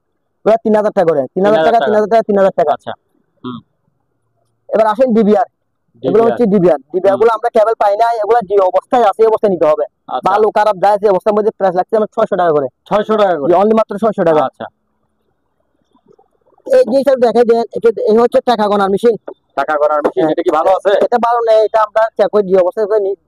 এগুলো 3000 টাকা করে, 3000 টাকা 3000 টাকা 3000 টাকা। আচ্ছা হুম এবার আসেন ডিবিআর, এগুলো হচ্ছে ডিবিআর, ডিবিআর গুলো আমরা কেবল পাই না, এগুলো যে অবস্থায় আছে এই অবস্থায় নিতে হবে, আচ্ছা ভালো খারাপ যায় এই অবস্থার মধ্যে প্রাইস লাগছে আমার 600 টাকা করে, 600 টাকা করে অনলি মাত্র 600 টাকা। আচ্ছা এই জিনিসটা দেখে দেন, এই হচ্ছে টাকা গোনার মেশিন, টাকা করার মেশিন হ্যাঁ। এটা কি ভালো আছে এটা ভালো নেই, এটা আমরা চেক করে যে অবস্থায়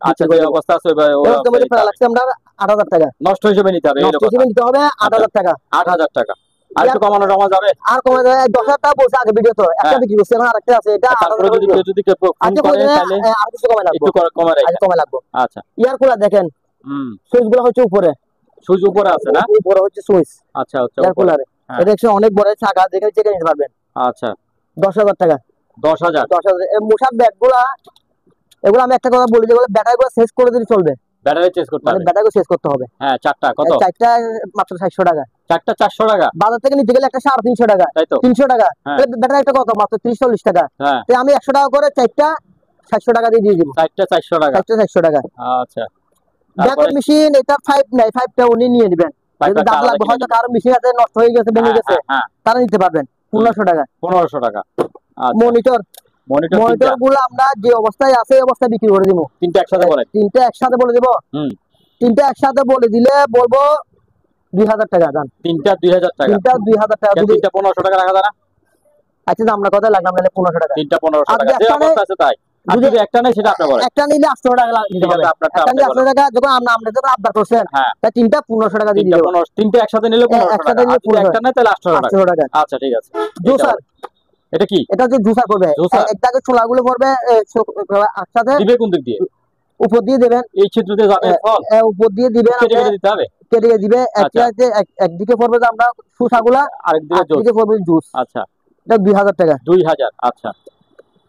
আচ্ছা যে অবস্থা আছে ওই এর মধ্যে প্রায় লাগছে আমরা 8000 টাকা, নষ্ট হিসেবে নিতে হবে নষ্ট হিসেবে নিতে হবে 8000 টাকা। 8000 টাকা আর একটু কমানো জমা যাবে আর কমে যায় 10,000 টাকা বলছে আগে ভিডিও, তো একটা হ্যাঁ। বিক্রি করছে, এখন আরেকটা আছে, এটা তারপরে যদি কেউ যদি কেউ ফোন আচ্ছা করে তাহলে আর কিছু কমে লাগবে, একটু কমে আর রাখেন কমে লাগবে। আচ্ছা ইয়ার কুলার দেখেন, হুম সুইচ গুলো হচ্ছে উপরে, সুইচ উপরে আছে না উপরে হচ্ছে সুইচ আচ্ছা আচ্ছা ইয়ার কুলারে, হ্যাঁ। এটা একটু অনেক বড় চাকা, যেখানে চেকে নিতে পারবেন। আচ্ছা 10,000 টাকা, 10000 10,000। মশার ব্যাট গুলা, এগুলো আমি একটা কথা বলি, যেগুলো ব্যাটারি গুলো শেষ করে দিলে চলবে, ব্যাটারি চেঞ্জ করতে মানে হবে ব্যাটারি শেষ করতে হবে। হ্যাঁ চারটা কত চারটা মাত্র 400 টাকা, চারটা 400 টাকা বাজার থেকে নিতে গেলে একটা 350 টাকা, তাই তো 300 টাকা, হ্যাঁ। ব্যাটারি একটা কত মাত্র 30-40 টাকা, হ্যাঁ তাই আমি 100 টাকা করে চারটা 700 টাকা দিয়ে দিব, চারটা 400 টাকা 400 টাকা। আচ্ছা ব্যাকওয়ার্ড তারপরে মেশিন এটা 5 নাই, 5টা উনি নিয়ে নেবেন, যদি পাইপটা দাম আলাদা লাগবে, কিনে হয়তো নেবেন। কারো মেশিন আছে নষ্ট হয়ে গেছে ভেঙে গেছে, হ্যাঁ তারা নিতে পারবেন 1500 টাকা। 1500 টাকা আচ্ছা মনিটর, মনিটর মনিটর গুলো আমরা যে অবস্থায় আছে এই অবস্থায় বিক্রি করে দিব, তিনটা একসাথে বলেন তিনটা একসাথে বলে দিব, হুম তিনটা একসাথে বলে দিলে বলবো 2000 টাকা দাম, তিনটা 2000 টাকা তিনটা 2000 টাকা। যদি তিনটা 1500 টাকা রাখা যায় না আচ্ছা আমরা কথা লাগলাম নাহলে 1500 টাকা, তিনটা 1500 আর টাকা যে একটা অবস্থা আছে তাই আর যদি যদি একটা নেই সেটা আপনি বলেন একটা নিলে 800 টাকা দিতে ঠিক হবে, আছে আপনারটা একটা আপনি নিলে 800 বলেন টাকা, যখন আমরা যখন আবদার করছেন হ্যাঁ তাই তিনটা 1500 টাকা দিয়ে তিনটা দিব, 15 তিনটা একসাথে নিলে 1500 একসাথে টাকা নিলে আর যদি একটা নেই তাহলে 800 টাকা 800 টাকা। আচ্ছা ঠিক আছে জুসার, এটা কি এটা হচ্ছে জুসার করবে, জুসার? একটাকে ছোলাগুলো পড়বে একসাথে দিবে কোন দিক দিয়ে উপর দিয়ে দেবেন, এই ছিদ্র দিয়ে যাবে ফল উপর দিয়ে দিবেন, কেটে কেটে দিতে হবে কেটে দিবে, আচ্ছা। একদিকে পড়বে যে আমরা শসাগুলা, আরেক দিকে জোস একদিকে পড়বে জুস, আচ্ছা এটা 2000 টাকা। 2000 আচ্ছা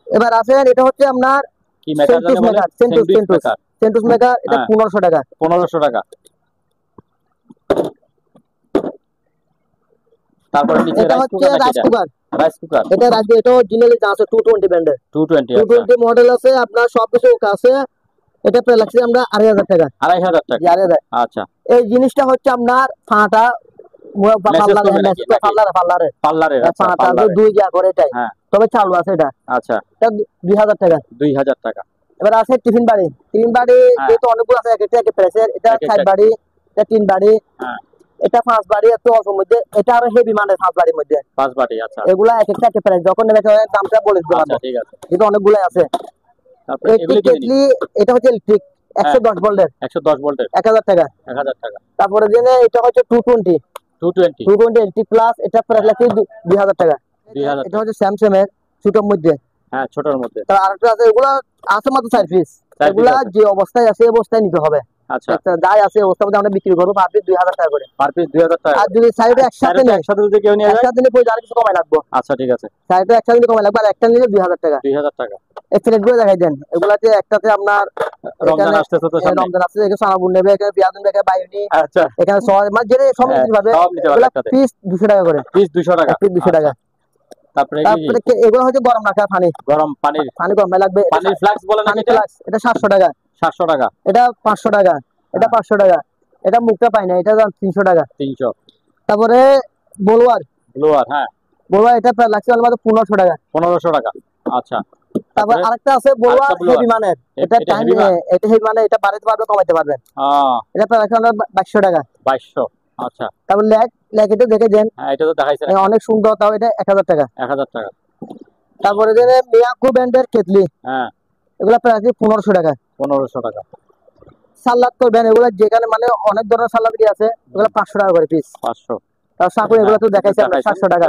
এবার আছে এটা হচ্ছে আপনার কি মেকার জানেন বলেন সেন্টুস মেকার সেন্টুস মেকার, এটা হ্যাঁ। 1500 টাকা। 1500 টাকা তারপরে নিচে এটা রাইস হচ্ছে cooker rice cooker, rice cooker এটা রাইস, এটা অরিজিনালি যা আছে 220 ব্র্যান্ডের, 220 আচ্ছা 220 মডেল আছে আপনার, সবকিছু ওকে আছে। এটা প্রায় লাগছে আমরা 2500 টাকা, 2500 টাকা 2500। আচ্ছা এই জিনিসটা হচ্ছে আপনার ফাটা পাল্লারে পার্লারে আচ্ছা ফাটা পার্লারে দুই গিয়া করে এটাই, হ্যাঁ তবে চালু আছে এটা, আচ্ছা এটা 2000 টাকা। 2000 টাকা এবার আছে টিফিন বাড়ি, টিফিন বাড়ি হ্যাঁ। যেহেতু অনেকগুলো আছে, একটা এক প্রেসের, এটা এক একটা। 4 বাড়ি, এটা 3 বাড়ি, হ্যাঁ এটা 5 বাড়ি, একটু অল্প মধ্যে, এটা আরো হেভি মানে 5 বাড়ির মধ্যে, 5 বাটি আচ্ছা এগুলা এক একটা এক প্রাইস, যখন নেবে তখন দামটা বলে দিতে আচ্ছা পারবো, ঠিক আছে কিন্তু অনেকগুলো আছে। তারপরে এগুলো ইলেকট্রিক কি জিনিস কেটলি, এটা হচ্ছে ইলেকট্রিক, 110 ভোল্টের 110 ভোল্টের 1000 টাকা। 1000 টাকা। তারপরে যে এটা হচ্ছে 220 220 LT প্লাস, এটা প্রাইস লাগছে 2000 টাকা। 2000 এটা হচ্ছে স্যামসাং এর ছোটর মধ্যে। হ্যাঁ, ছোটর মধ্যে। তার আরেকটা আছে, এগুলা আছে মাত্র 4 পিস। এগুলা যে অবস্থায় আছে এই অবস্থায় নিতে হবে। আচ্ছা, একটা যাই আছে অবস্থার মধ্যে আমরা বিক্রি করবো পার পিস 2000 টাকা করে। পার পিস 2000 টাকা। আর যদি সাইডে একসাথে নেয়, একসাথে যদি কেউ নিয়ে যায়, একসাথে নিলে পয়সা আর কিছু কমাই লাগবে। আচ্ছা ঠিক আছে, সাইডে একসাথে নিলে কমাই লাগবে, আর একটা নিলে 2000 টাকা। 2000 টাকা। এই প্লেটগুলো দেখাই দেন, এগুলাতে একটাতে আপনার রমজান আসতেছে তো সামনে। রমজান আসছে, এখানে সানাবুন নেবে, এখানে পেঁয়াজ নেবে, এখানে বাইরে আচ্ছা, এখানে সবাই মানে যে সব নিতে পারবে। সব নিতে পারবে একটাতে। পিস 200 টাকা করে। পিস 200 টাকা। পিস 200 টাকা। তারপরে এগুলো হচ্ছে গরম রাখা পানি, গরম পানি গরম লাগবে। পানির ফ্লাক্স বলে নাকি এটা? এটা 700 টাকা। 700 টাকা। এটা 500 টাকা। এটা 500 টাকা। এটা মুখটা পাই না, এটা দাম 300 টাকা। 300। তারপরে ব্লোয়ার, হ্যাঁ, ব্লোয়ার এটা প্রায় লাগছে মাত্র 1500 টাকা। 1500 টাকা। আচ্ছা। তারপর আরেকটা আছে ব্লোয়ার হেভি মানের, এটা টাইম এটা হেভি মানে, এটা বাড়াতে পারবে কমাইতে পারবেন। এটা প্রায় লাগছে 2200 টাকা। 2200। আচ্ছা। তারপর লেগ এটা দেখে দেন। হ্যাঁ, এটা তো দেখাইছেন, অনেক সুন্দর, তাও এটা 1000 টাকা। 1000 টাকা। তারপরে যে মিয়াকো ব্র্যান্ডের কেটলি, হ্যাঁ, এগুলা প্রায় আছে 1500 টাকা। 1500 টাকা। সালাদ করবেন, এগুলা যেখানে মানে অনেক ধরনের সালাদ কি আছে, এগুলা 500 টাকা করে পিস। 500। তার সাকুর এগুলো তো দেখাইছে 700 টাকা।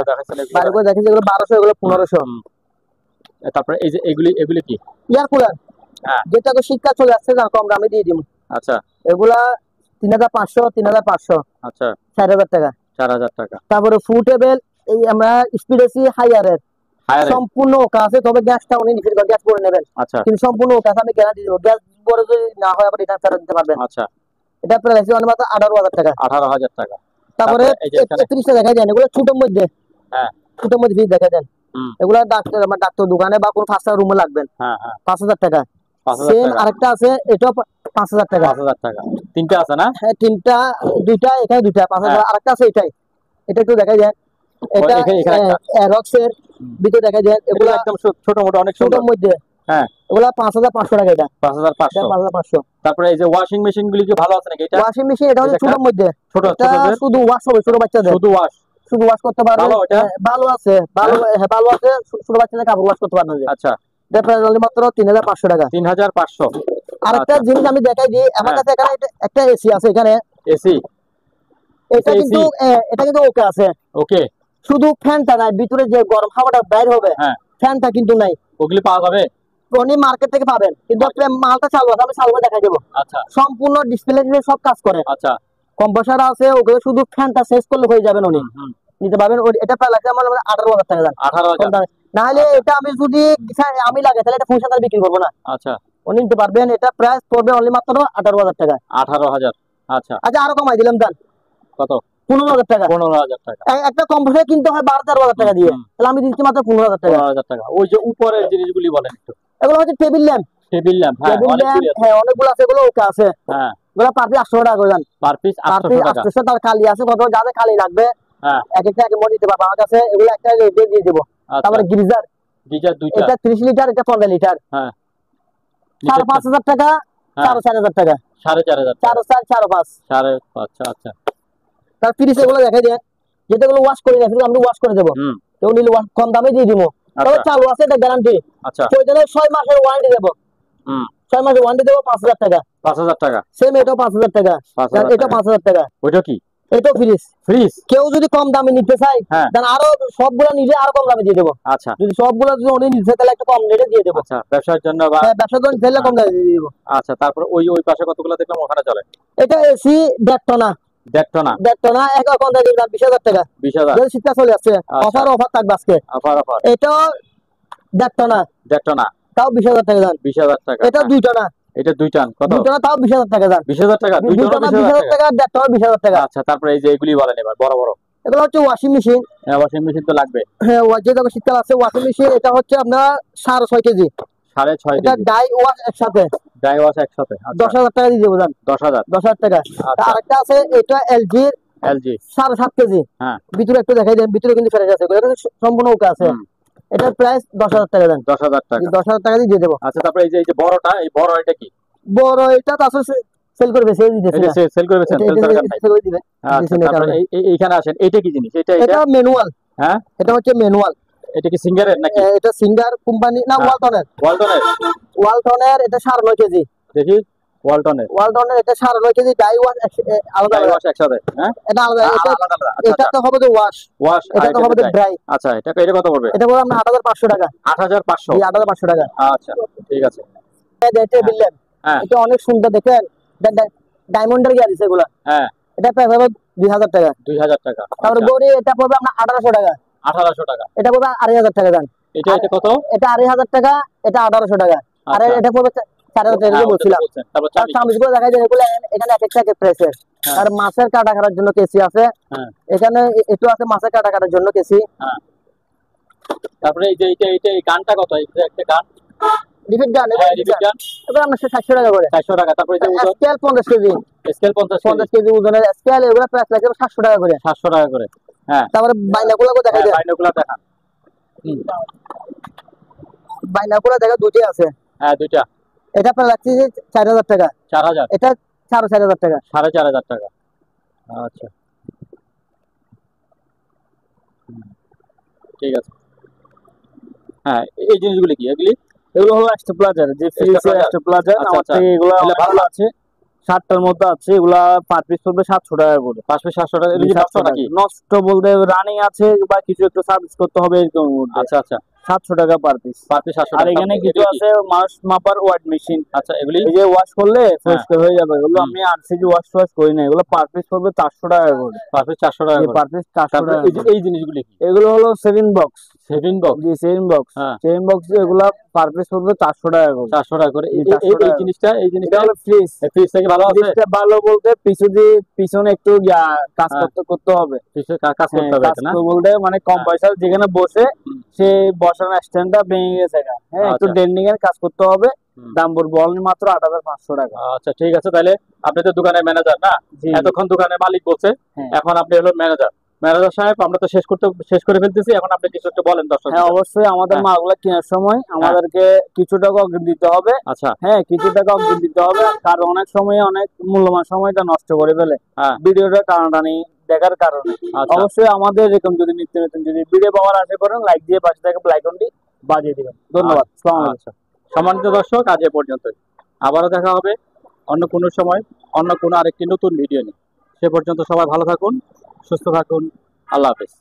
বাইরে করে দেখাইছে এগুলো 1200, এগুলো 1500। তারপরে এই যে এগুলি কি? এয়ার কুলার, হ্যাঁ, যেটা তো শীতকাল চলে আসছে না, কম দামে দিয়ে দিব। আচ্ছা, এগুলা 3500, 3500। আচ্ছা, 4000 টাকা। 4000 টাকা। তারপরে ফুটেবল, এই আমরা স্পিড এসি হায়ারের সম্পূর্ণ ওকা আছে, তবে গ্যাসটা উনি নিজের গ্যাস করে নেবেন। আচ্ছা, কিন্তু সম্পূর্ণ ওকা আছে, আমি গ্যারান্টি দিব। গ্যাস বড় যদি না হয় আবার রিটার্ন ফেরত দিতে পারবেন। আচ্ছা, এটা প্রায় আছে মাত্র 18000 টাকা। 18000 টাকা। তারপরে 31টা দেখা যায়, এগুলো ছোটোর মধ্যে। হ্যাঁ, ছোটোর মধ্যে ফ্রিজ দেখা দেন। এগুলা ডাক্তার আমার ডাক্তার দোকানে বা কোনো 5 রুমে লাগবেন। হ্যাঁ, হ্যাঁ, 5000 টাকা। 5000 টাকা। আরেকটা আছে, এটাও 5000 টাকা। 5000 টাকা। তিনটা আছে না? হ্যাঁ, তিনটা, দুইটা এখানে, দুইটা 5000। আরেকটা আছে এটাই, এটা একটু দেখা যায়। এটা এরক্সের ভিতরে দেখা যায়। এগুলো একদম ছোট মোটো, অনেক ছোটোর মধ্যে। হ্যাঁ, এগুলা 5500 টাকা। এটা 5500। 5500। তারপরে এই যে ওয়াশিং মেশিন গুলি কি ভালো আছে নাকি? এটা ওয়াশিং মেশিন, এটা হচ্ছে ছোটোর মধ্যে। ছোট শুধু ওয়াশ হবে, ছোট বাচ্চাদের শুধু ওয়াশ করতে পারবে। ভালো আছে, ভালো আছে। ছোট বাচ্চাদের কাপড় ওয়াশ করতে পারবে। আচ্ছা, এটা প্রায় মাত্র 3500 টাকা। 3500। আরেকটা জিনিস আমি দেখাই দিই, আমার কাছে এখানে একটা এসি আছে। এখানে এসি, এটা কিন্তু ওকে আছে। ওকে, শুধু ফ্যানটা নাই, ভিতরে যে গরম হাওয়াটা বাইর হবে, ফ্যানটা কিন্তু নাই। ওগুলি পাওয়া যাবে? উনি মার্কেট থেকে পাবেন, কিন্তু মালটা চালু আছে, আমি চালু দেখাই দেবো। আচ্ছা, সম্পূর্ণ ডিসপ্লে দিয়ে সব কাজ করে। আচ্ছা, কম্প্রেসার আছে, ওগুলো শুধু ফ্যানটা শেষ করলে হয়ে যাবেন, উনি নিতে পারবেন। এটা প্রায় লাগছে আমার 18000 টাকা। 18000। না হলে এটা আমি যদি আমি লাগে তাহলে এটা 5000 বিক্রি করবো না। আচ্ছা, উনি নিতে পারবেন। এটা প্রাইস পড়বে অনলি মাত্র 18000 টাকা। 18000। আচ্ছা, আচ্ছা, আরো কমাই দিলাম, দান কত? 15000 টাকা। 15000 টাকা। একটা কম্পিউটার কিনতে হয় 12000 টাকা দিয়ে, তাহলে আমি দিচ্ছি মাত্র 15000 টাকা। 15000 টাকা। ওই যে উপরের জিনিসগুলি বলেন একটু। এগুলো হচ্ছে টেবিল ল্যাম্প। টেবিল ল্যাম্প, হ্যাঁ, অনেকগুলি আছে। হ্যাঁ, অনেকগুলো আছে, এগুলো ওকে আছে। হ্যাঁ, এগুলো পার পিস 800 টাকা করে দেন। পার পিস 800 টাকা। 800। তার কালি আছে, কত যাদের কালি লাগবে হ্যাঁ, এক একটা এক মন দিতে পারবে আমার কাছে। এগুলো একটা রেটে দিয়ে দেবো। তারপরে গিজার দুইটা, এটা 30 লিটার, এটা 15 লিটার। হ্যাঁ, 5500 টাকা। 4500 টাকা। 4500। 4500। আচ্ছা। তার ফ্রিজ এগুলো দেখাই দেন, যেটাগুলো ওয়াশ করি না, আমি ওয়াশ করে দেবো। কেউ নিলে কম দামে দিয়ে দিব। তবে চালু আছে, এটা গ্যারান্টি। আচ্ছা, প্রয়োজনে 6 মাসের ওয়ারেন্টি দেবো। 6 মাসের ওয়ারেন্টি দেবো। 5000 টাকা। 5000 টাকা। সেম, এটাও 5000 টাকা। এটা 5000 টাকা। ওইটা কি? এটাও ফ্রিজ। কেউ যদি কম দামে নিতে চায়, তাহলে আরো সবগুলো নিজে আরো কম দামে দিয়ে দেবো। আচ্ছা, যদি সবগুলো যদি উনি নিতে তাহলে একটা কম রেটে দিয়ে দেবো। আচ্ছা, ব্যবসার জন্য বা ব্যবসার জন্য তাহলে কম দামে দিয়ে দেবো। আচ্ছা, তারপর ওই পাশে কতগুলো দেখলাম, ওখানে চলে। এটা এসি ডেকটনা। এক কম দামে 20000 টাকা। 20000। শীতটা চলে আসছে, অফার থাকবে আজকে। এটা ডেকটনা, তাও 20000 টাকা দাম। 20000 টাকা। এটা 2 টনা। এটা 2 টন, কত? 2 টনা, তাও 20000 টাকা দাম। 20000 টাকা। 2 টনা 20000 টাকা, ডেকটনা 20000 টাকা। আচ্ছা, তারপরে এই যে এগুলি বলেন এবার, বড় বড় এগুলো হচ্ছে ওয়াশিং মেশিন। হ্যাঁ, ওয়াশিং মেশিন তো লাগবে। হ্যাঁ, যেটা শীতকাল আছে ওয়াশিং মেশিন। এটা হচ্ছে আপনার 6.5 কেজি। 6.5 এটা ডাই ওয়াশ একসাথে। 10000 টাকা দিয়ে দেবো দাম। 10000 টাকা। আরেকটা আছে, এটা এলজি 7.5 কেজি। হ্যাঁ, ভিতরে একটু দেখাই দেন, ভিতরে কিন্তু ফেরে আছে, এটা সম্পূর্ণ ওকে আছে। এটার প্রাইস 10000 টাকা দেন। 10000 টাকা। 10000 টাকা দিয়ে দেবো। আচ্ছা, তারপরে এই যে বড়টা, এই বড় এটা কি? বড় এটা তো আসলে সেল করবে, সেল দিতেছে। এটা সেল করবে, সেল দরকার নাই। সেল করে দিবে। আচ্ছা, তারপরে এইখানে আসেন, এটা কি জিনিস? এটা ম্যানুয়াল। হ্যাঁ, এটা হচ্ছে ম্যানুয়াল। এটা কি সিঙ্গারের নাকি? এটা সিঙ্গার কোম্পানি না, ওয়ালটনের। ওয়ালটনের। এটা 9.5 কেজি। দেখি ওয়ালটনের এটা 9.5 কেজি ডাই ওয়াশ আলাদা আলাদা একসাথে, হ্যাঁ এটা আলাদা আলাদা আলাদা। আচ্ছা এটা তো হবে যে ওয়াশ ওয়াশ, এটা তো হবে যে ড্রাই। আচ্ছা এটা কত পড়বে? এটা বললাম না 8500 টাকা। 8500? জি 8500 টাকা। আচ্ছা ঠিক আছে। এটা বিললেন হ্যাঁ এটা অনেক সুন্দর দেখেন, ডায়মন্ডের গিয়া দিছে এগুলা। হ্যাঁ এটা প্রাইস হবে 2000 টাকা। 2000 টাকা। তারপর গড়ি এটা পড়বে আপনার 1800 টাকা। 1800 টাকা। এটা পড়বে 2500 টাকা দাম। এটা কত? এটা 2500 টাকা, এটা 1800 টাকা। আর এটা পড়বে 4000 টাকা বলছিলাম। তারপর চামচগুলো দেখা যায় এগুলো এখানে এক একটা প্রাইসের। আর মাছের কাটা কাটার জন্য কেসি আছে। এখানে একটু আছে মাছের কাটা কাটার জন্য কেসি। তারপরে এই যে এই গানটা কত? একটা গান রিপিট গান, রিপিট গান এটা আমরা 700 টাকা করে। 700 টাকা। তারপরে যে স্কেল 50 কেজি, স্কেল 50 কেজি ওজনের স্কেল এগুলো প্রাইস লাগবে 700 টাকা করে। 700 টাকা করে। হ্যাঁ তারপরে বাইনাকুলারও দেখা যায়। বাইনাকুলার দেখান। বাইনাকুলার দেখা দুইটা আছে। হ্যাঁ দুইটা। এটা প্রাইস লাগছে 4000 টাকা। 4000? এটা 4500 টাকা। 4500 টাকা। আচ্ছা ঠিক আছে। হ্যাঁ এই জিনিসগুলো কি? এগুলো হলো স্টেপলাইজার, যে ফিলিপসের স্টেপলাইজার। আমার থেকে এগুলো ভালো আছে, 60টার মধ্যে আছে। এগুলা পার পিস পড়বে 700 টাকা করে। 5 পিস 700 টাকা। এগুলো নষ্ট নাকি? নষ্ট বলতে রানিং আছে বা কিছু একটু সার্ভিস করতে হবে এরকম। আচ্ছা আচ্ছা 700 টাকা পার পিস। 700 টাকা। আর এখানে কিছু আছে মাছ মাপার ওয়াট মেশিন। আচ্ছা এগুলি এই যে ওয়াশ করলে পরিষ্কার হয়ে যাবে। এগুলো আমি আরসিজি ওয়াশ করি না। এগুলো পার পিস পড়বে 400 টাকা করে। পার পিস 400 টাকা করে। পার পিস 400 টাকা। এই জিনিসগুলি কি? এগুলো হলো 7 বক্স। 7 বক্স? জি 7 বক্স। 7 বক্স এগুলা পার পিস পড়বে 400 টাকা করে। 400 টাকা করে। এই জিনিসটা হলো ফ্রিজ। ফ্রিজ থেকে ভালো আছে? ফ্রিজটা ভালো বলতে পিছনে একটু কাজ করতে হবে। কাজ করতে হবে না বলতে মানে কম পয়সা যেখানে বসে সে বসার স্ট্যান্ডটা ভেঙে গেছে। হ্যাঁ একটু ডেন্ডিং এর কাজ করতে হবে। দাম পড়বে অনলি মাত্র 8500 টাকা। আচ্ছা ঠিক আছে। তাহলে আপনি তো দোকানের ম্যানেজার না? এতক্ষণ দোকানের মালিক বলছে, এখন আপনি হলো ম্যানেজার। ম্যানেজার সাহেব আমরা তো শেষ করে ফেলতেছি, এখন আপনি কিছু একটু বলেন দর্শক। হ্যাঁ অবশ্যই আমাদের মালগুলো কেনার সময় আমাদেরকে কিছু টাকা অগ্রিম দিতে হবে। আচ্ছা হ্যাঁ কিছু টাকা অগ্রিম দিতে হবে, কারণ অনেক সময় অনেক মূল্যবান সময়টা নষ্ট করে ফেলে ভিডিওটা টানাটানি দেখার কারণে। অবশ্যই আমাদের এরকম যদি নিত্য নতুন যদি ভিডিও পাওয়ার আশা করেন, লাইক দিয়ে পাশে থাকা বেল আইকনটি বাজিয়ে দিবেন। ধন্যবাদ। আসসালামু আলাইকুম। আচ্ছা সম্মানিত দর্শক, আজ এ পর্যন্তই। আবারও দেখা হবে অন্য কোনো সময় অন্য কোনো আরেকটি নতুন ভিডিও নিয়ে। সে পর্যন্ত সবাই ভালো থাকুন, সুস্থ থাকুন। আল্লাহ হাফেজ।